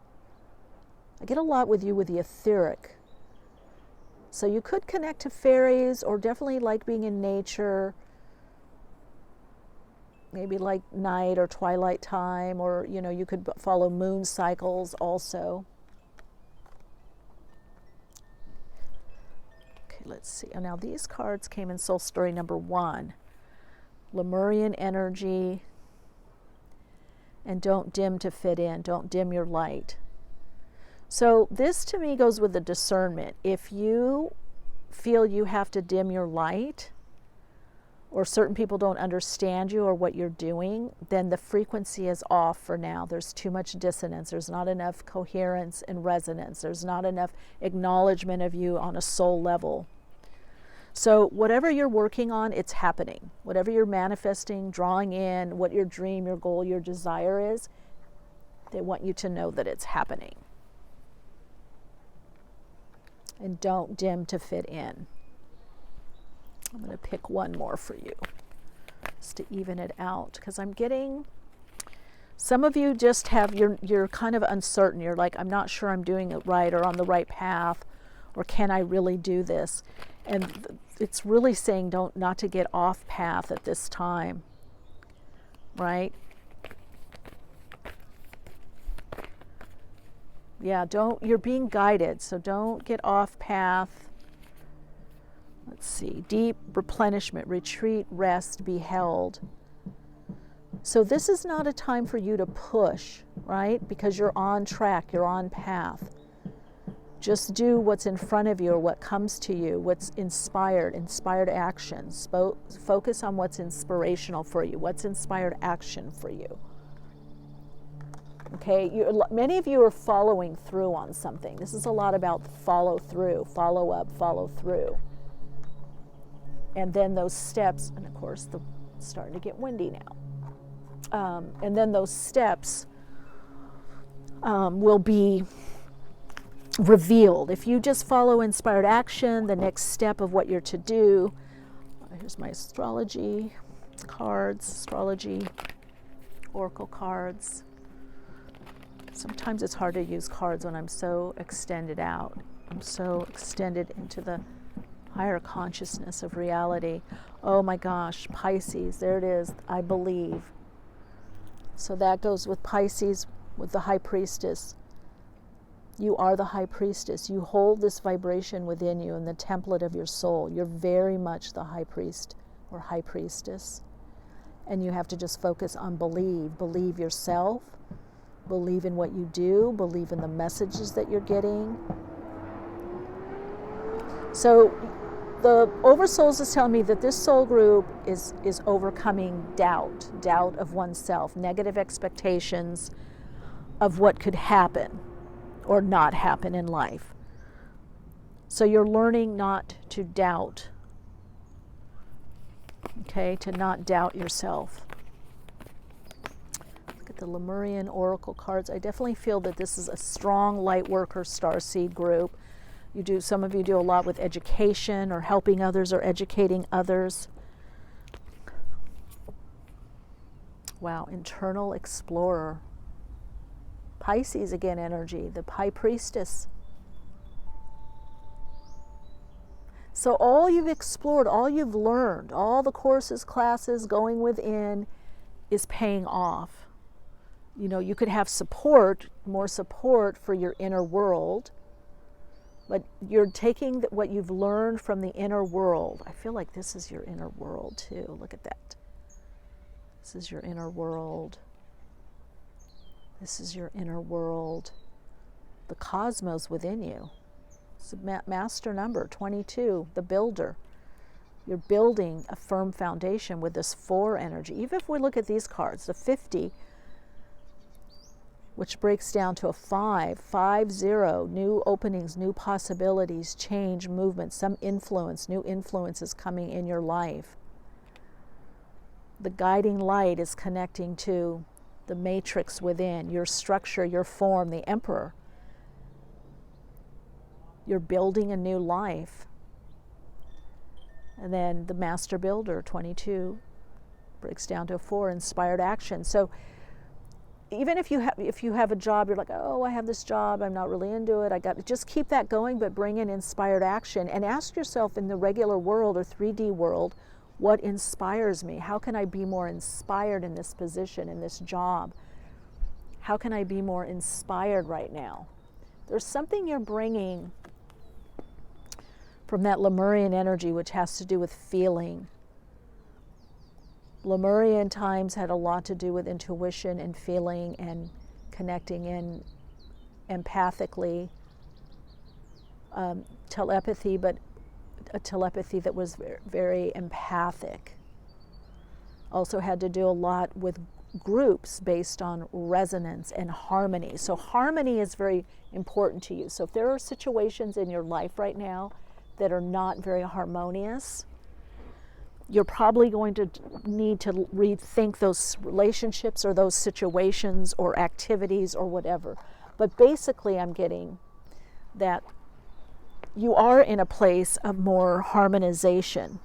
I get a lot with you with the etheric. So you could connect to fairies, or definitely like being in nature, maybe like night or twilight time, or you could follow moon cycles also. Okay, let's see. Oh, now these cards came in Soul Story number 1. Lemurian energy, and don't dim to fit in, don't dim your light. So this to me goes with the discernment. If you feel you have to dim your light, or certain people don't understand you or what you're doing, then the frequency is off for now. There's too much dissonance. There's not enough coherence and resonance. There's not enough acknowledgement of you on a soul level. So whatever you're working on, it's happening. Whatever you're manifesting, drawing in, what your dream, your goal, your desire is, they want you to know that it's happening. And don't dim to fit in. I'm going to pick one more for you, just to even it out, because I'm getting, some of you just have, you're kind of uncertain. You're like, I'm not sure I'm doing it right or on the right path, or can I really do this? And it's really saying not to get off path at this time, right? Yeah, you're being guided, so don't get off path. Let's see, deep replenishment, retreat, rest, be held. So this is not a time for you to push, right? Because you're on track, you're on path. Just do what's in front of you, or what comes to you, what's inspired actions. Focus on what's inspirational for you, what's inspired action for you. Okay, many of you are following through on something. This is a lot about follow through, follow up, follow through. And then those steps, and of course it's starting to get windy now. And then those steps will be revealed. If you just follow inspired action, the next step of what you're to do. Here's my astrology cards, astrology oracle cards. Sometimes it's hard to use cards when I'm so extended out. I'm so extended into the higher consciousness of reality. Oh my gosh, Pisces, there it is, I believe. So that goes with Pisces, with the High Priestess. You are the High Priestess. You hold this vibration within you in the template of your soul. You're very much the High Priest or High Priestess. And you have to just focus on believe. Believe yourself. Believe in what you do. Believe in the messages that you're getting. So the OverSouls is telling me that this soul group is overcoming doubt of oneself, negative expectations of what could happen or not happen in life. So you're learning not to doubt, okay, to not doubt yourself. Look at the Lemurian oracle cards. I definitely feel that this is a strong light worker starseed group. Some of you do a lot with education or helping others or educating others. Wow, internal explorer. Pisces again energy, the High Priestess. So all you've explored, all you've learned, all the courses, classes, going within is paying off. You could have support, more support for your inner world, but you're taking what you've learned from the inner world. I feel like this is your inner world too. Look at that. This is your inner world. This is your inner world. The cosmos within you. It's a master number, 22, the builder. You're building a firm foundation with this 4 energy. Even if we look at these cards, the 50, which breaks down to a 5, 5-0, new openings, new possibilities, change, movement, some influence, new influence is coming in your life. The guiding light is connecting to the matrix within, your structure, your form, the emperor. You're building a new life. And then the master builder, 22, breaks down to a 4, inspired action. So even if you have a job, you're like, oh, I have this job, I'm not really into it, just keep that going, but bring in inspired action and ask yourself, in the regular world or 3D world, what inspires me? How can I be more inspired in this position, in this job? How can I be more inspired right now? There's something you're bringing from that Lemurian energy, which has to do with feeling. Lemurian times had a lot to do with intuition and feeling and connecting in empathically, telepathy, but a telepathy that was very, very empathic. Also had to do a lot with groups based on resonance and harmony. So harmony is very important to you. So if there are situations in your life right now that are not very harmonious, you're probably going to need to rethink those relationships or those situations or activities or whatever. But basically, I'm getting that you are in a place of more harmonization.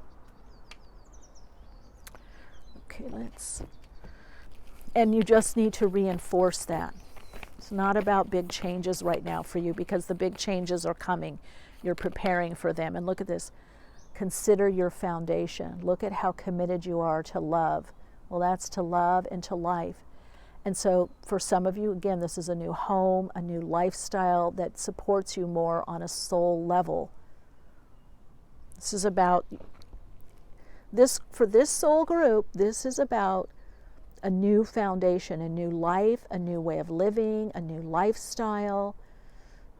Okay, and you just need to reinforce that. It's not about big changes right now for you, because the big changes are coming. You're preparing for them. And look at this. Consider your foundation. Look at how committed you are to love. Well, that's to love and to life. And so for some of you, again, this is a new home, a new lifestyle that supports you more on a soul level. This is about this, for this soul group, this is about a new foundation, a new life, a new way of living, a new lifestyle,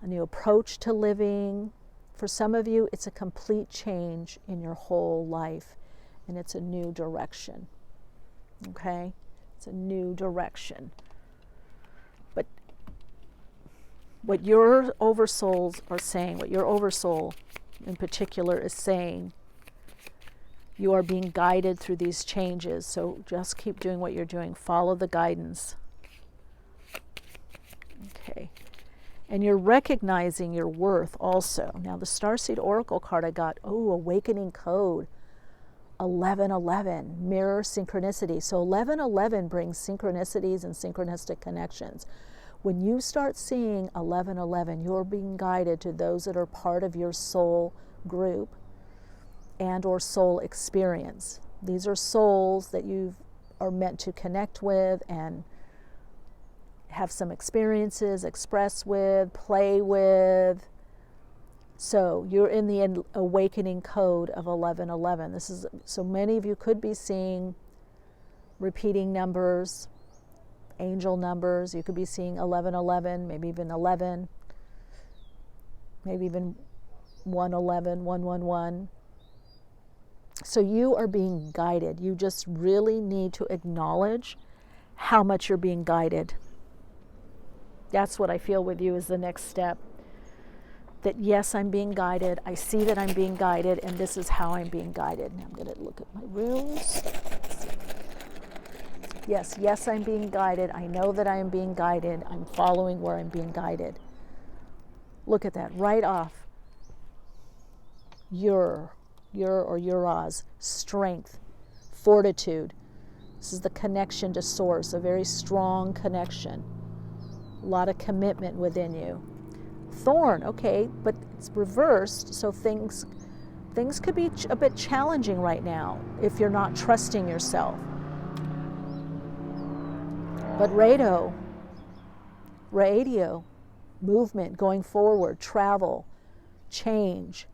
a new approach to living. For some of you, it's a complete change in your whole life, and it's a new direction, okay? It's a new direction. But what your oversouls are saying, what your oversoul in particular is saying, you are being guided through these changes, so just keep doing what you're doing. Follow the guidance. Okay. And you're recognizing your worth also. Now the Starseed Oracle card I got, Awakening Code, 1111, mirror synchronicity. So 1111 brings synchronicities and synchronistic connections. When you start seeing 1111, you're being guided to those that are part of your soul group and or soul experience. These are souls that you are meant to connect with and have some experiences, express with, play with. So you're in the awakening code of 1111. This is, so many of you could be seeing repeating numbers, angel numbers. You could be seeing 1111, maybe even 11, maybe even 111, 111. So you are being guided. You just really need to acknowledge how much you're being guided. That's what I feel with you is the next step. That yes, I'm being guided. I see that I'm being guided, and this is how I'm being guided. Now I'm going to look at my runes. Yes, I'm being guided. I know that I am being guided. I'm following where I'm being guided. Look at that, right off. Your or Ura's strength, fortitude. This is the connection to source, a very strong connection. A lot of commitment within you. Thorn, okay, but it's reversed, so things could be a bit challenging right now if you're not trusting yourself. But radio, movement, going forward, travel, change.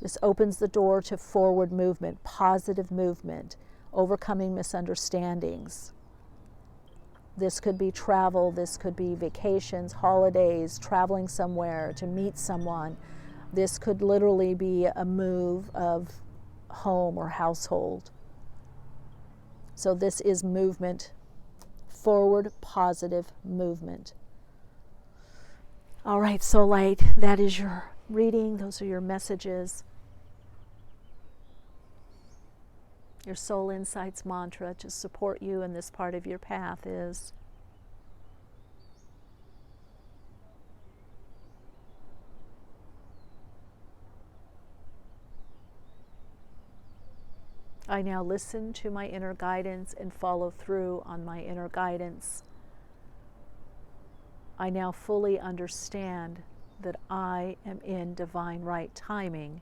This opens the door to forward movement, positive movement, overcoming misunderstandings. This could be travel, this could be vacations, holidays, traveling somewhere to meet someone. This could literally be a move of home or household. So this is movement forward positive movement. All right, Soul Light, that is your reading. Those are your messages. Your Soul Insights mantra to support you in this part of your path is, I now listen to my inner guidance and follow through on my inner guidance. I now fully understand that I am in divine right timing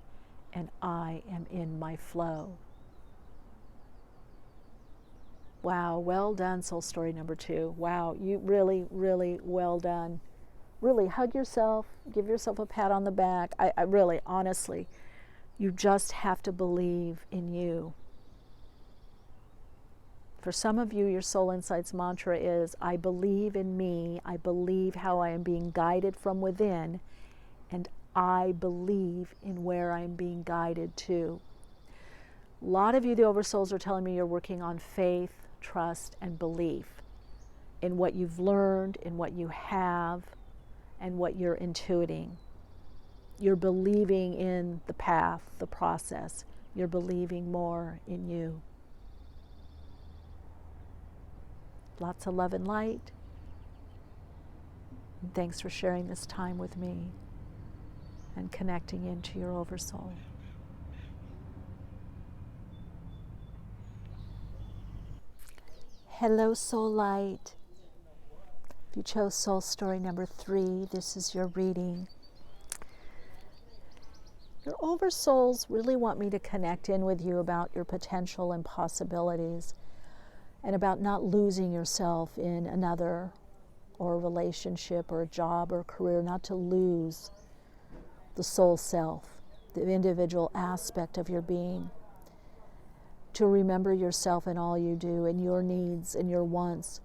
and I am in my flow. Wow, well done, Soul Story number 2. Wow, you really, really well done. Really hug yourself, give yourself a pat on the back. I really, honestly, you just have to believe in you. For some of you, your Soul Insights mantra is, I believe in me, I believe how I am being guided from within, and I believe in where I am being guided to. A lot of you, the Oversouls, are telling me you're working on faith, trust, and belief in what you've learned, in what you have, and what you're intuiting. You're believing in the path, the process. You're believing more in you. Lots of love and light. And thanks for sharing this time with me and connecting into your Oversoul. Hello, Soul Light. If you chose Soul Story number 3, this is your reading. Your Oversouls really want me to connect in with you about your potential and possibilities, and about not losing yourself in another or a relationship or a job or a career, not to lose the soul self, the individual aspect of your being, to remember yourself in all you do and your needs and your wants.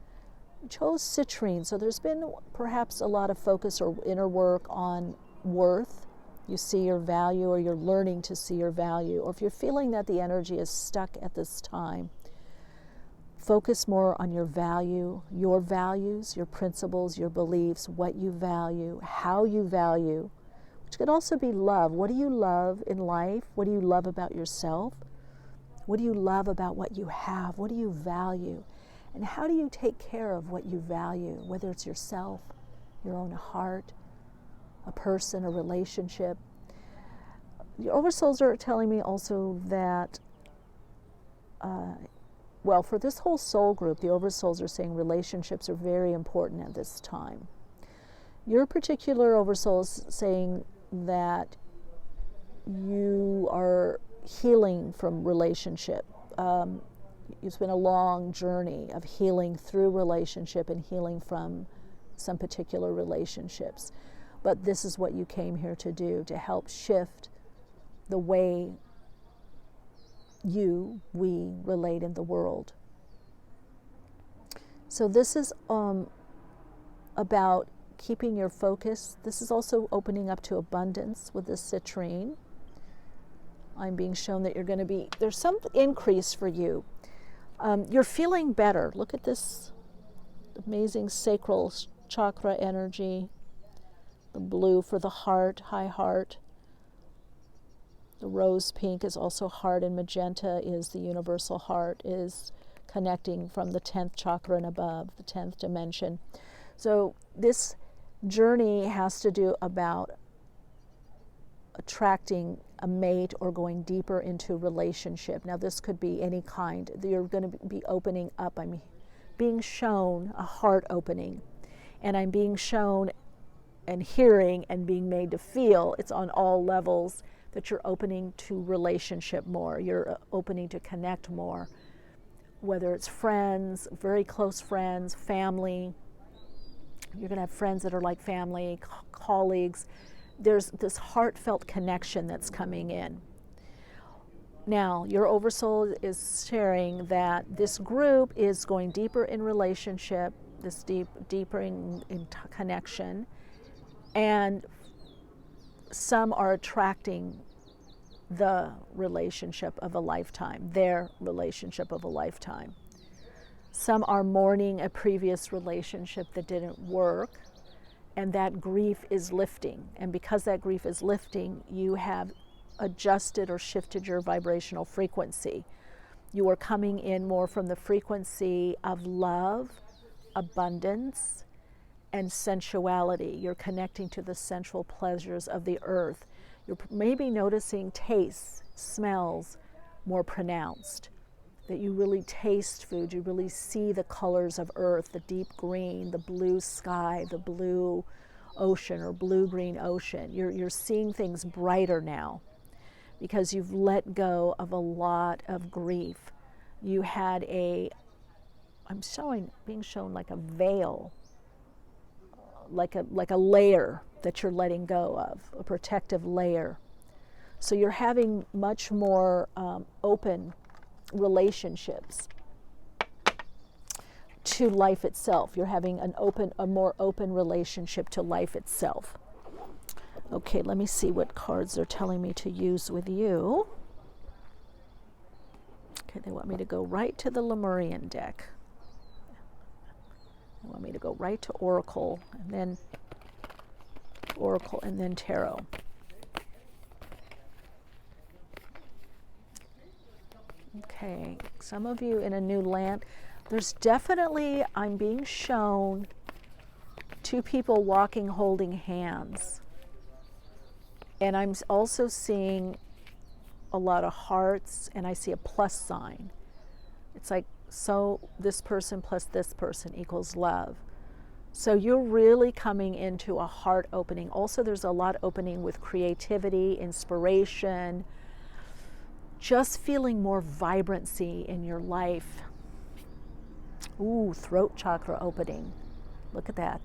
You chose citrine, so there's been perhaps a lot of focus or inner work on worth. You see your value, or you're learning to see your value, or if you're feeling that the energy is stuck at this time, focus more on your value, your values, your principles, your beliefs, what you value, how you value, which could also be love. What do you love in life? What do you love about yourself? What do you love about what you have? What do you value? And how do you take care of what you value, whether it's yourself, your own heart, a person, a relationship? Your Oversouls are telling me also that well, for this whole soul group, the Oversouls are saying relationships are very important at this time. Your particular Oversoul is saying that you are healing from relationship. It's been a long journey of healing through relationship and healing from some particular relationships. But this is what you came here to do, to help shift the way we relate in the world. So this is about keeping your focus. This is also opening up to abundance with this citrine. I'm being shown that you're going to be, there's some increase for you. You're feeling better. Look at this amazing sacral chakra energy. The blue for the heart, high heart. The rose pink is also heart, and magenta is the universal heart, is connecting from the 10th chakra and above, the 10th dimension. So this journey has to do about attracting a mate or going deeper into relationship. Now this could be any kind. You're going to be opening up. I'm being shown a heart opening, and I'm being shown and hearing and being made to feel, it's on all levels, that you're opening to relationship more. You're opening to connect more, whether it's friends, very close friends, family. You're going to have friends that are like family, colleagues. There's this heartfelt connection that's coming in. Now, your Oversoul is sharing that this group is going deeper in relationship, this deeper in connection, and some are attracting the relationship of a lifetime, their relationship of a lifetime. Some are mourning a previous relationship that didn't work, and that grief is lifting. And because that grief is lifting, you have adjusted or shifted your vibrational frequency. You are coming in more from the frequency of love, abundance, and sensuality. You're connecting to the sensual pleasures of the earth. You're maybe noticing tastes, smells more pronounced, that you really taste food, you really see the colors of earth, the deep green, the blue sky, the blue ocean or blue-green ocean. You're seeing things brighter now because you've let go of a lot of grief. You had being shown like a veil, like a layer that you're letting go of, a protective layer. So you're having much more open relationships to life itself. You're having a more open relationship to life itself. Okay, let me see what cards they're telling me to use with you. Okay, they want me to go right to the Lemurian deck. They want me to go right to Oracle, and then Tarot. Okay, some of you in a new land. There's definitely, I'm being shown, two people walking, holding hands. And I'm also seeing a lot of hearts, and I see a plus sign. It's like, so this person plus this person equals love. So you're really coming into a heart opening. Also, there's a lot opening with creativity, inspiration, just feeling more vibrancy in your life. Ooh, throat chakra opening. Look at that.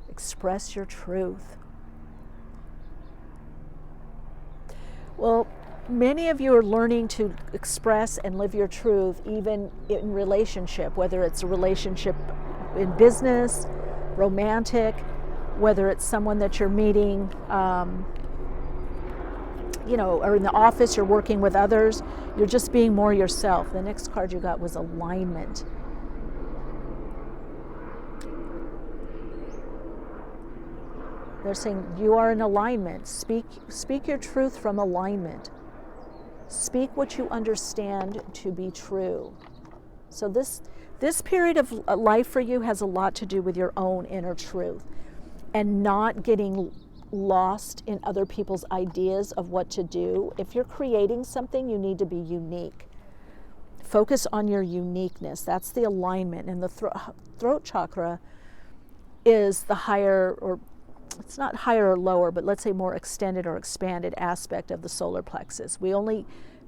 Express your truth. Well, many of you are learning to express and live your truth even in relationship, whether it's a relationship in business, romantic, whether it's someone that you're meeting, or in the office, you're working with others, you're just being more yourself. The next card you got was alignment. They're saying you are in alignment. Speak your truth from alignment. Speak what you understand to be true. So this period of life for you has a lot to do with your own inner truth and not getting lost in other people's ideas of what to do. If you're creating something, you need to be unique. Focus on your uniqueness. That's the alignment. And the throat chakra is the higher, or it's not higher or lower, but let's say more extended or expanded aspect of the solar plexus.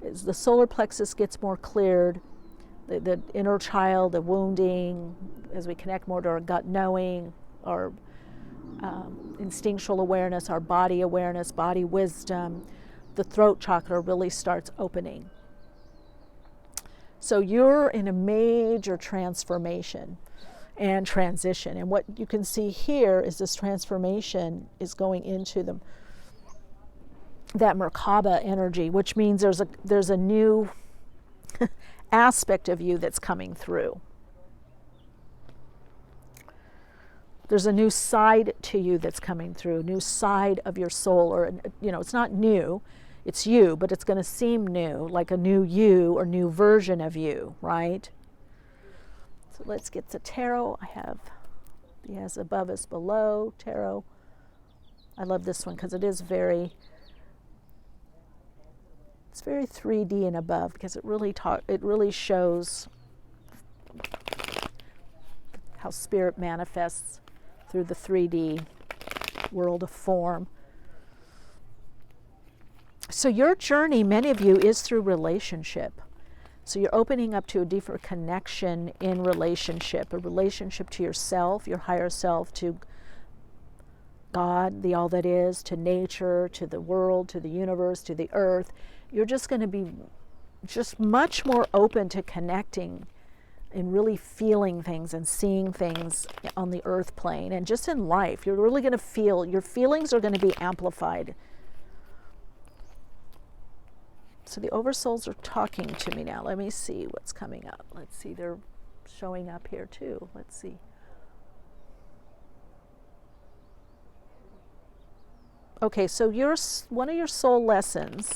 As the solar plexus gets more cleared, the inner child, the wounding, as we connect more to our gut knowing, our instinctual awareness, our body awareness, body wisdom, the throat chakra really starts opening. So you're in a major transformation and transition. And what you can see here is this transformation is going into that Merkaba energy, which means there's a new aspect of you that's coming through. There's a new side to you that's coming through, a new side of your soul, or, it's not new, it's you, but it's going to seem new, like a new you or new version of you, right? So let's get to tarot. I have the as above is below tarot. I love this one because it's very 3D and above, because it really shows how spirit manifests through the 3D world of form. So your journey, many of you, is through relationship. So you're opening up to a deeper connection in relationship, a relationship to yourself, your higher self, to God, the all that is, to nature, to the world, to the universe, to the earth. You're just going to be just much more open to connecting and really feeling things and seeing things on the earth plane and just in life. You're really going to feel, your feelings are going to be amplified. So the oversouls are talking to me now. Let me see what's coming up. Let's see, they're showing up here too. Let's see. Okay, so one of your soul lessons,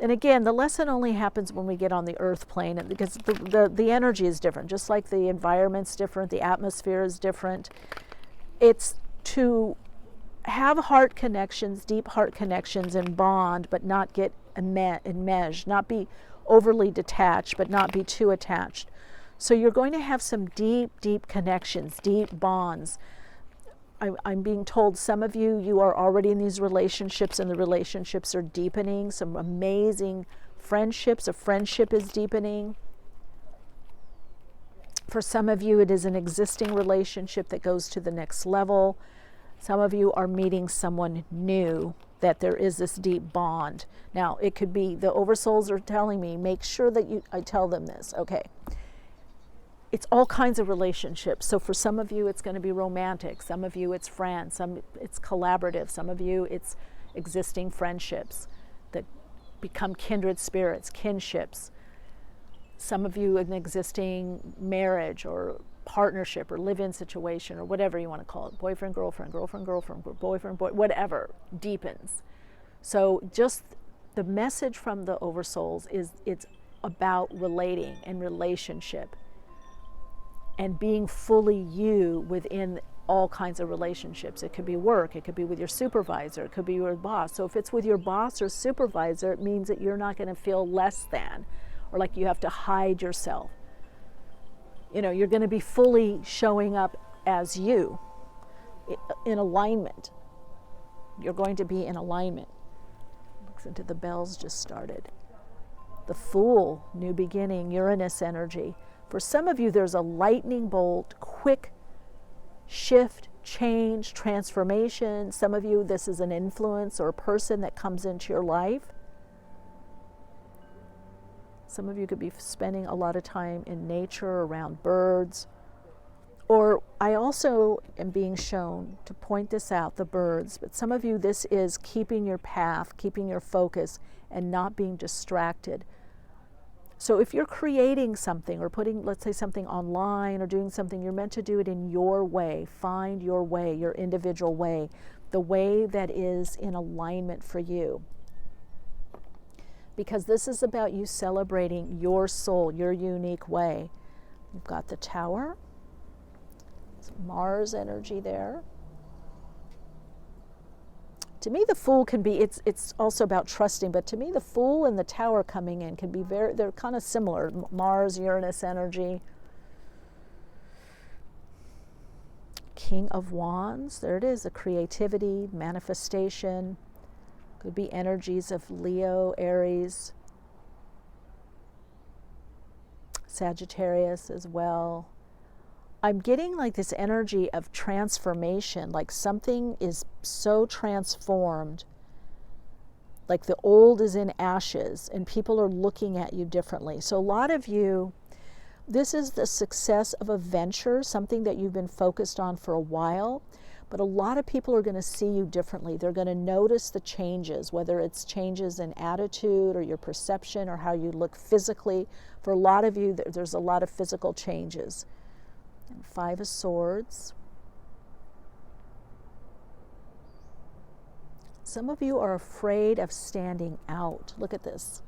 and again, the lesson only happens when we get on the earth plane, because the energy is different, just like the environment's different, the atmosphere is different. It's to have heart connections, deep heart connections, and bond, but not get enmeshed, not be overly detached, but not be too attached. So you're going to have some deep, deep connections, deep bonds. I'm being told some of you are already in these relationships, and the relationships are deepening. Some amazing friendships. A friendship is deepening. For some of you, it is an existing relationship that goes to the next level. Some of you are meeting someone new, that there is this deep bond. Now, it could be the OverSouls are telling me, make sure that I tell them this. Okay. It's all kinds of relationships. So for some of you, it's going to be romantic. Some of you, it's friends. Some it's collaborative. Some of you, it's existing friendships that become kindred spirits, kinships. Some of you, an existing marriage or partnership or live-in situation or whatever you want to call it. Boyfriend, girlfriend, girlfriend, girlfriend, boyfriend, boy, whatever, deepens. So just the message from the OverSouls is it's about relating and relationship, and being fully you within all kinds of relationships. It could be work, it could be with your supervisor, it could be your boss. So if it's with your boss or supervisor, it means that you're not going to feel less than, or like you have to hide yourself. You know, you're going to be fully showing up as you, in alignment. You're going to be in alignment. Looks into the bells just started. The Fool, new beginning, Uranus energy. For some of you, there's a lightning bolt, quick shift, change, transformation. Some of you, this is an influence or a person that comes into your life. Some of you could be spending a lot of time in nature, around birds. Or I also am being shown to point this out, the birds. But some of you, this is keeping your path, keeping your focus, and not being distracted. So if you're creating something or putting, let's say, something online or doing something, you're meant to do it in your way. Find your way, your individual way, the way that is in alignment for you. Because this is about you celebrating your soul, your unique way. You've got the Tower, some Mars energy there. To me, the Fool can be, it's also about trusting, but to me, the Fool and the Tower coming in can be they're kind of similar. Mars, Uranus energy. King of Wands, there it is, the creativity, manifestation. Could be energies of Leo, Aries, Sagittarius as well. I'm getting like this energy of transformation, like something is so transformed, like the old is in ashes and people are looking at you differently. So a lot of you, this is the success of a venture, something that you've been focused on for a while, but a lot of people are going to see you differently. They're going to notice the changes, whether it's changes in attitude or your perception or how you look physically. For a lot of you, there's a lot of physical changes. And Five of Swords. Some of you are afraid of standing out. Look at this.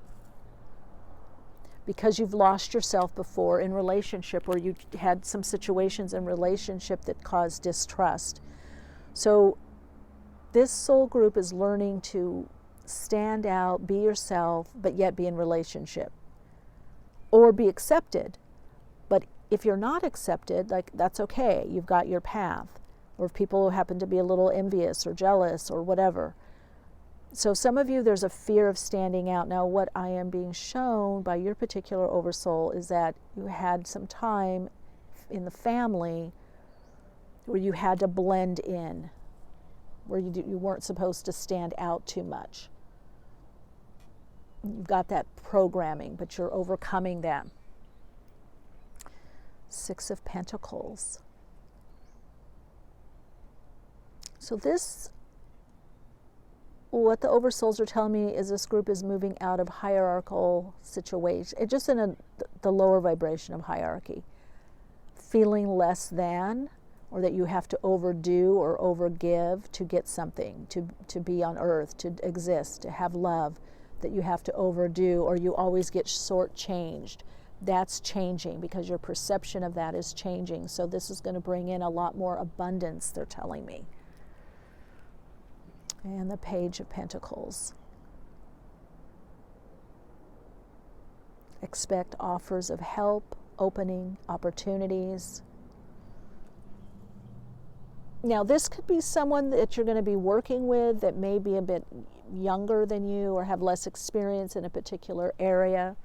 Because you've lost yourself before in relationship, or you had some situations in relationship that caused distrust. So this soul group is learning to stand out, be yourself, but yet be in relationship. Or be accepted. But if you're not accepted, like, that's okay. You've got your path. Or if people happen to be a little envious or jealous or whatever. So some of you, there's a fear of standing out. Now, what I am being shown by your particular oversoul is that you had some time in the family where you had to blend in, where you weren't supposed to stand out too much. You've got that programming, but you're overcoming that. Six of Pentacles. So this what the oversouls are telling me is this group is moving out of hierarchical situations, just in the lower vibration of hierarchy. Feeling less than, or that you have to overdo or overgive to get something, to be on earth, to exist, to have love, that you have to overdo, or you always get shortchanged. That's changing because your perception of that is changing. So this is going to bring in a lot more abundance, they're telling me. And the Page of Pentacles. Expect offers of help, opening opportunities. Now, this could be someone that you're going to be working with that may be a bit younger than you or have less experience in a particular area.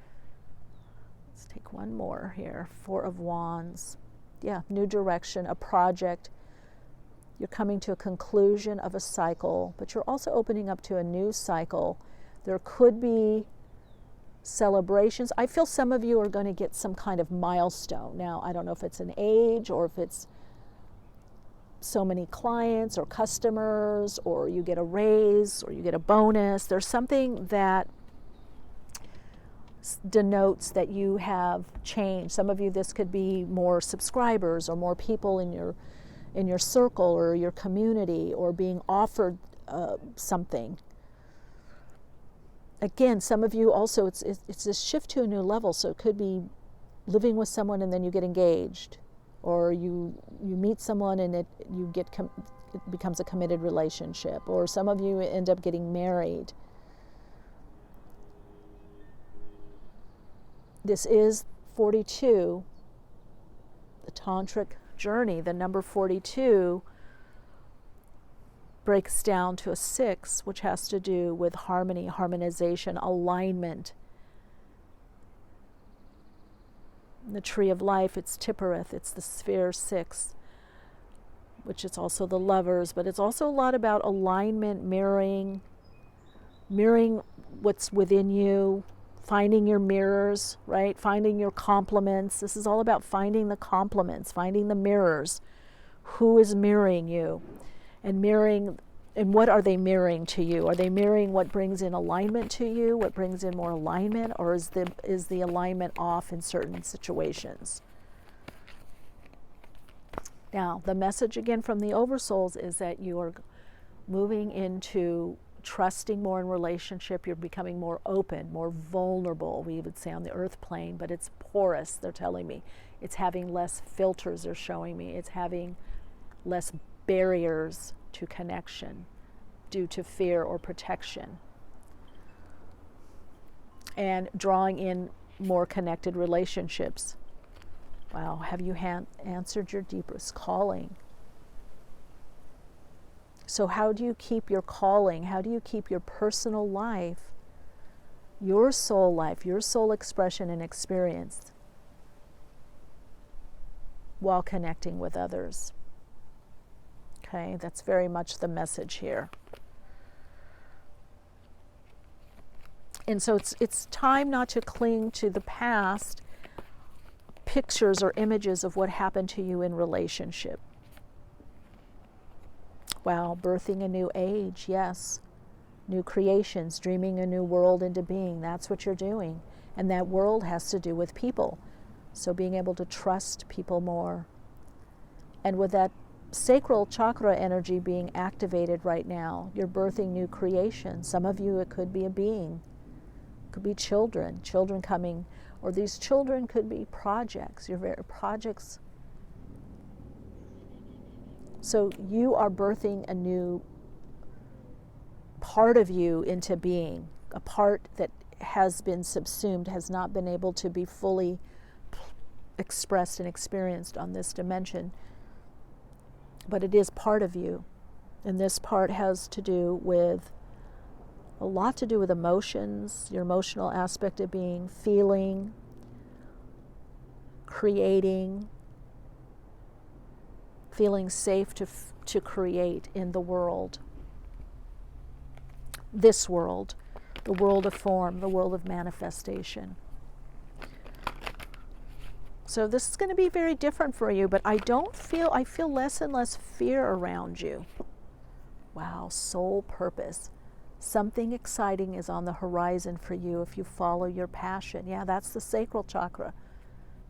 Let's take one more here. Four of Wands. Yeah, new direction, a project. You're coming to a conclusion of a cycle, but you're also opening up to a new cycle. There could be celebrations. I feel some of you are going to get some kind of milestone. Now, I don't know if it's an age or if it's so many clients or customers, or you get a raise or you get a bonus. There's something that denotes that you have changed. Some of you, this could be more subscribers or more people in your circle or your community, or being offered something. Again, some of you also, it's a shift to a new level. So it could be living with someone and then you get engaged, or you meet someone and it becomes a committed relationship, or some of you end up getting married. This is 42, the tantric journey. The number 42 breaks down to a 6, which has to do with harmony, harmonization, alignment. In the Tree of Life, it's Tippereth, it's the Sphere 6, which is also the Lovers, but it's also a lot about alignment, mirroring what's within you, finding your mirrors, right? Finding your complements. This is all about finding the complements, finding the mirrors. Who is mirroring you? And mirroring, and what are they mirroring to you? Are they mirroring what brings in alignment to you, what brings in more alignment, or is the alignment off in certain situations? Now, the message again from the Oversouls is that you are moving into trusting more in relationship. You're becoming more open, more vulnerable, we would say on the earth plane, but it's porous, they're telling me. It's having less filters, they're showing me. It's having less barriers to connection due to fear or protection. And drawing in more connected relationships. Wow, have you answered your deepest calling? So how do you keep your calling? How do you keep your personal life, your soul expression and experience while connecting with others? Okay, that's very much the message here. And so it's time not to cling to the past pictures or images of what happened to you in relationship. Wow, birthing a new age, yes. New creations, dreaming a new world into being. That's what you're doing. And that world has to do with people. So being able to trust people more. And with that sacral chakra energy being activated right now, you're birthing new creation. Some of you, it could be a being. It could be children coming, or these children could be projects, your very projects. So you are birthing a new part of you into being, a part that has been subsumed, has not been able to be fully expressed and experienced on this dimension. But it is part of you. And this part has to do with, a lot to do with emotions, your emotional aspect of being, feeling, creating, feeling safe to create in the world. This world, the world of form, the world of manifestation. So this is going to be very different for you, but I feel less and less fear around you. Wow, soul purpose. Something exciting is on the horizon for you if you follow your passion. Yeah, that's the sacral chakra.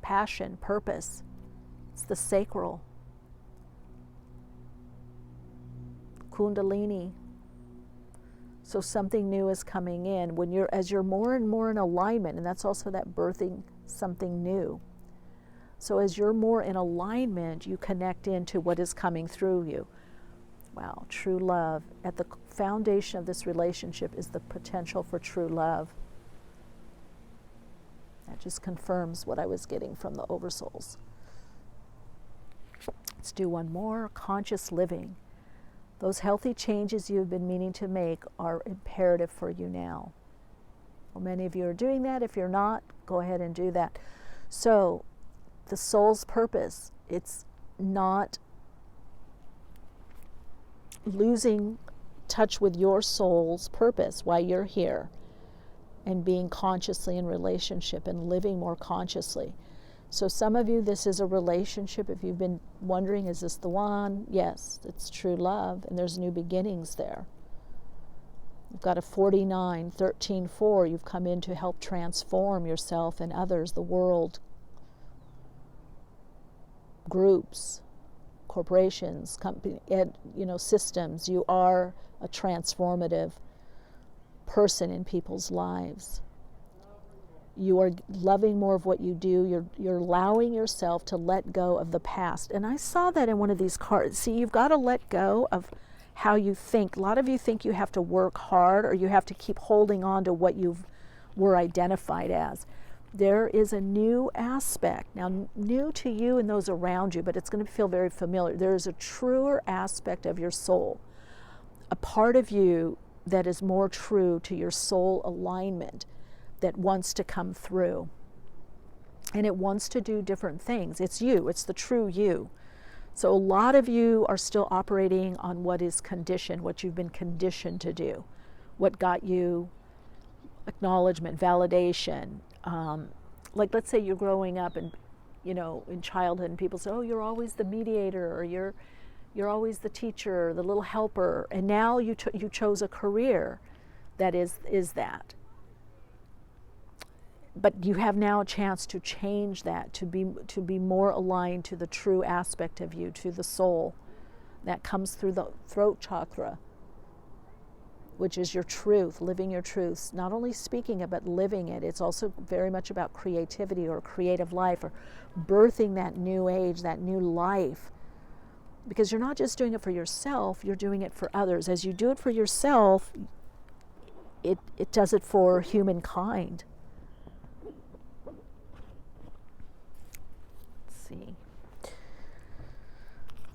Passion, purpose. It's the sacral. Kundalini. So something new is coming in as you're more and more in alignment, and that's also that birthing something new. So as you're more in alignment, you connect into what is coming through you. Wow, true love. At the foundation of this relationship is the potential for true love. That just confirms what I was getting from the OverSouls. Let's do one more. Conscious living. Those healthy changes you've been meaning to make are imperative for you now. Well, many of you are doing that. If you're not, go ahead and do that. So, the soul's purpose, it's not losing touch with your soul's purpose while you're here and being consciously in relationship and living more consciously. So some of you, this is a relationship. If you've been wondering, is this the one? Yes, it's true love, and there's new beginnings there. You've got a 49, 13, 4. You've come in to help transform yourself and others, the world, groups, corporations, company, systems. You are a transformative person in people's lives. You are loving more of what you do. You're allowing yourself to let go of the past. And I saw that in one of these cards. See, you've got to let go of how you think. A lot of you think you have to work hard or you have to keep holding on to what you were identified as. There is a new aspect, now new to you and those around you, but it's going to feel very familiar. There is a truer aspect of your soul, a part of you that is more true to your soul alignment, that wants to come through. And it wants to do different things. It's you, it's the true you. So a lot of you are still operating on what is conditioned, what you've been conditioned to do, what got you acknowledgement, validation. Like let's say you're growing up and, in childhood and people say, oh, you're always the mediator, or you're always the teacher, the little helper. And now you chose a career that is that. But you have now a chance to change that, to be more aligned to the true aspect of you, to the soul that comes through the throat chakra, which is your truth, living your truths. Not only speaking it, but living it. It's also very much about creativity or creative life, or birthing that new age, that new life. Because you're not just doing it for yourself, you're doing it for others. As you do it for yourself, it does it for humankind.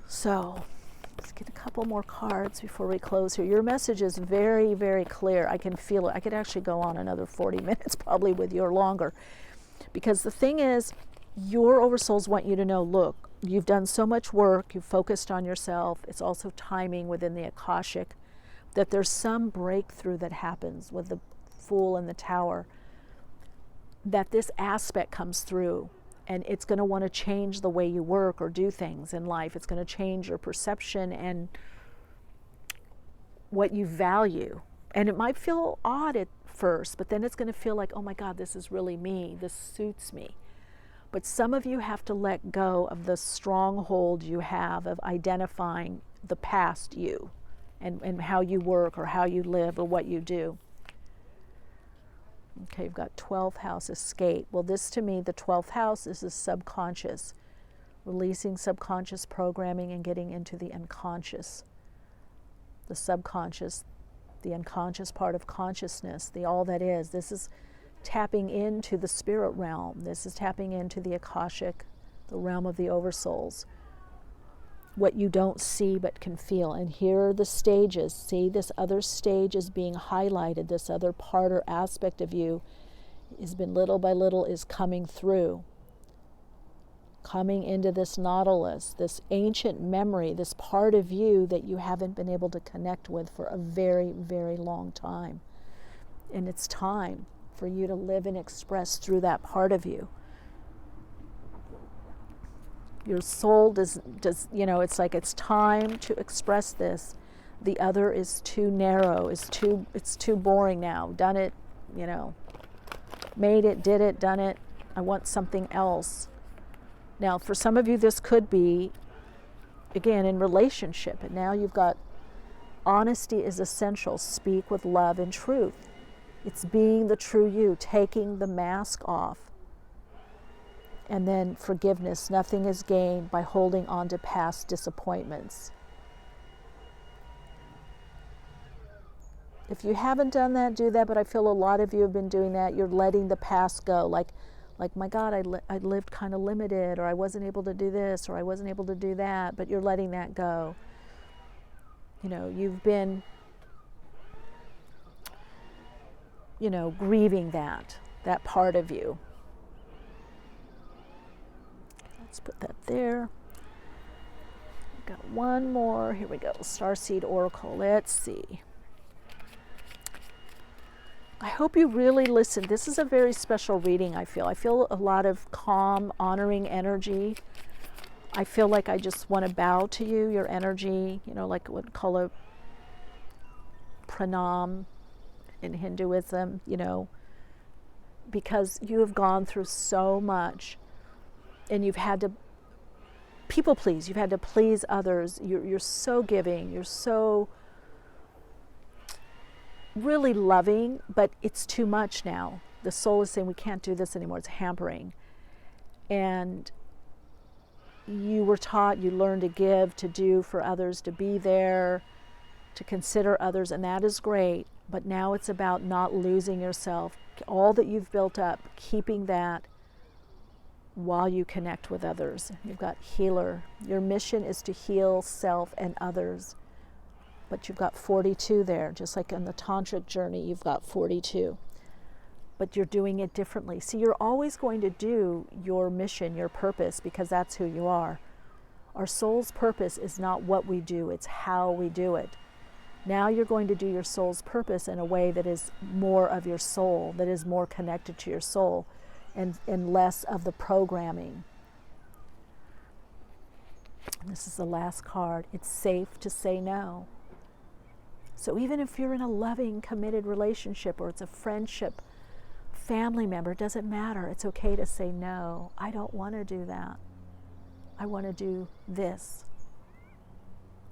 So, let's get a couple more cards before we close here. Your message is very, very clear. I can feel it. I could actually go on another 40 minutes probably with you or longer. Because the thing is, your oversouls want you to know, look, you've done so much work, you've focused on yourself. It's also timing within the Akashic, that there's some breakthrough that happens with the Fool in the Tower, that this aspect comes through. And it's going to want to change the way you work or do things in life. It's going to change your perception and what you value. And it might feel odd at first, but then it's going to feel like, oh my God, this is really me. This suits me. But some of you have to let go of the stronghold you have of identifying the past you and how you work or how you live or what you do. Okay, you've got 12th house, escape. Well, this to me, the 12th house is the subconscious, releasing subconscious programming and getting into the unconscious. The subconscious, the unconscious part of consciousness, the all that is. This is tapping into the spirit realm. This is tapping into the Akashic, the realm of the oversouls. What you don't see but can feel. And here are the stages. See, this other stage is being highlighted. This other part or aspect of you has been little by little is coming through. Coming into this nautilus, this ancient memory, this part of you that you haven't been able to connect with for a very, very long time. And it's time for you to live and express through that part of you. Your soul does, it's like it's time to express this the other is too narrow, it's too boring now. Done it, made it, did it, done it. I want something else. Now, for some of you, this could be, again, in relationship. And now you've got honesty is essential. Speak with love and truth. It's being the true you, taking the mask off. And then forgiveness. Nothing is gained by holding on to past disappointments. If you haven't done that, do that. But I feel a lot of you have been doing that. You're letting the past go. Like my God, I lived kind of limited, or I wasn't able to do this, or I wasn't able to do that. But you're letting that go. You've been, grieving that part of you. Let's put that there. We've got one more. Here we go. Starseed Oracle. Let's see. I hope you really listen. This is a very special reading, I feel. I feel a lot of calm, honoring energy. I feel like I just want to bow to you, your energy, like what we call a pranam in Hinduism, because you have gone through so much, and you've had to people please. You've had to please others. You're so giving. You're so really loving, but it's too much now. The soul is saying we can't do this anymore. It's hampering. And you were taught, you learned to give, to do for others, to be there, to consider others, and that is great. But now it's about not losing yourself. All that you've built up, keeping that while you connect with others. You've got healer. Your mission is to heal self and others. But you've got 42 there, just like on the tantric journey, you've got 42. But you're doing it differently. See, you're always going to do your mission, your purpose, because that's who you are. Our soul's purpose is not what we do, it's how we do it. Now you're going to do your soul's purpose in a way that is more of your soul, that is more connected to your soul, and less of the programming. And this is the last card. It's safe to say no. So even if you're in a loving, committed relationship, or it's a friendship, family member, it doesn't matter. It's okay to say no. I don't want to do that. I want to do this.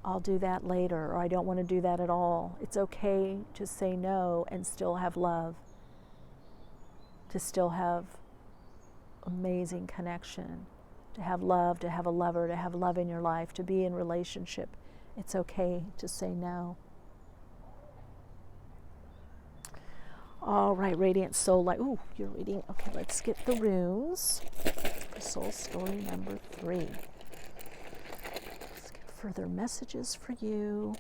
I'll do that later, or I don't want to do that at all. It's okay to say no and still have love, to still have amazing connection, to have love, to have a lover, to have love in your life, to be in relationship. It's okay to say no. All right, Radiant Soul Light. Ooh, you're reading. Okay, let's get the runes for Soul Story number 3. Let's get further messages for you.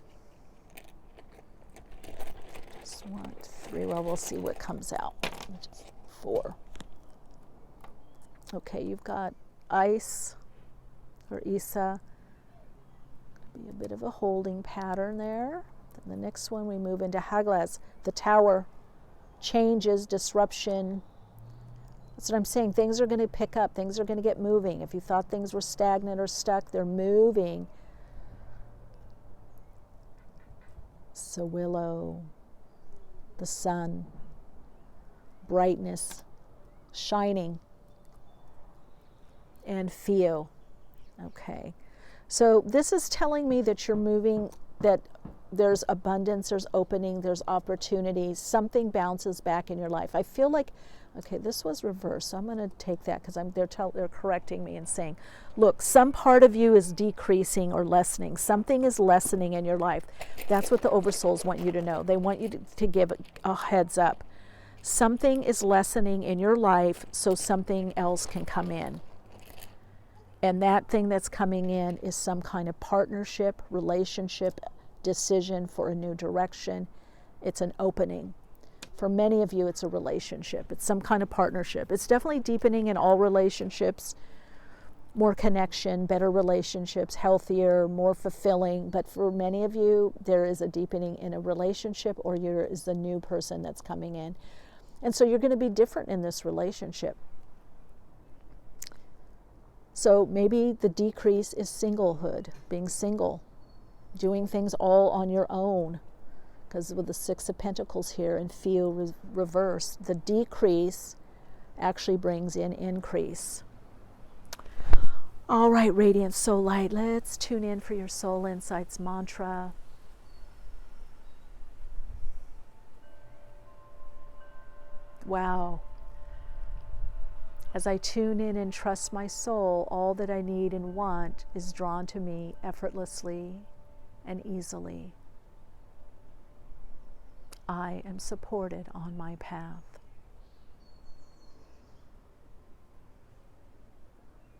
Just want 3. Well, we'll see what comes out. 4. Okay, you've got Ice, or Isa. Be a bit of a holding pattern there. Then the next one we move into Haglas, the Tower. Changes, disruption. That's what I'm saying. Things are going to pick up. Things are going to get moving. If you thought things were stagnant or stuck, they're moving. So Willow, the sun, brightness, shining, and feel. Okay. So this is telling me that you're moving, that there's abundance, there's opening, there's opportunities, something bounces back in your life. I feel like, okay, this was reversed, so I'm going to take that because they're correcting me and saying, look, some part of you is decreasing or lessening. Something is lessening in your life. That's what the OverSouls want you to know. They want you to give a heads up. Something is lessening in your life so something else can come in. And that thing that's coming in is some kind of partnership, relationship, decision for a new direction. It's an opening. For many of you, it's a relationship. It's some kind of partnership. It's definitely deepening in all relationships, more connection, better relationships, healthier, more fulfilling. But for many of you, there is a deepening in a relationship, or there is the new person that's coming in. And so you're going to be different in this relationship. So maybe the decrease is singlehood, being single. doing things all on your own. Because with the Six of Pentacles here and feel reverse, the decrease actually brings in increase. All right, Radiant Soul Light, let's tune in for your Soul Insights mantra. Wow. As I tune in and trust my soul, all that I need and want is drawn to me effortlessly and easily. I am supported on my path.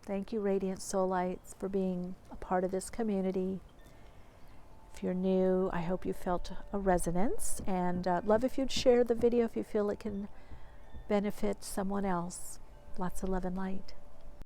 Thank you, Radiant Soul Lights, for being a part of this community. If you're new, I hope you felt a resonance, and love if you'd share the video if you feel it can benefit someone else. Lots of love and light.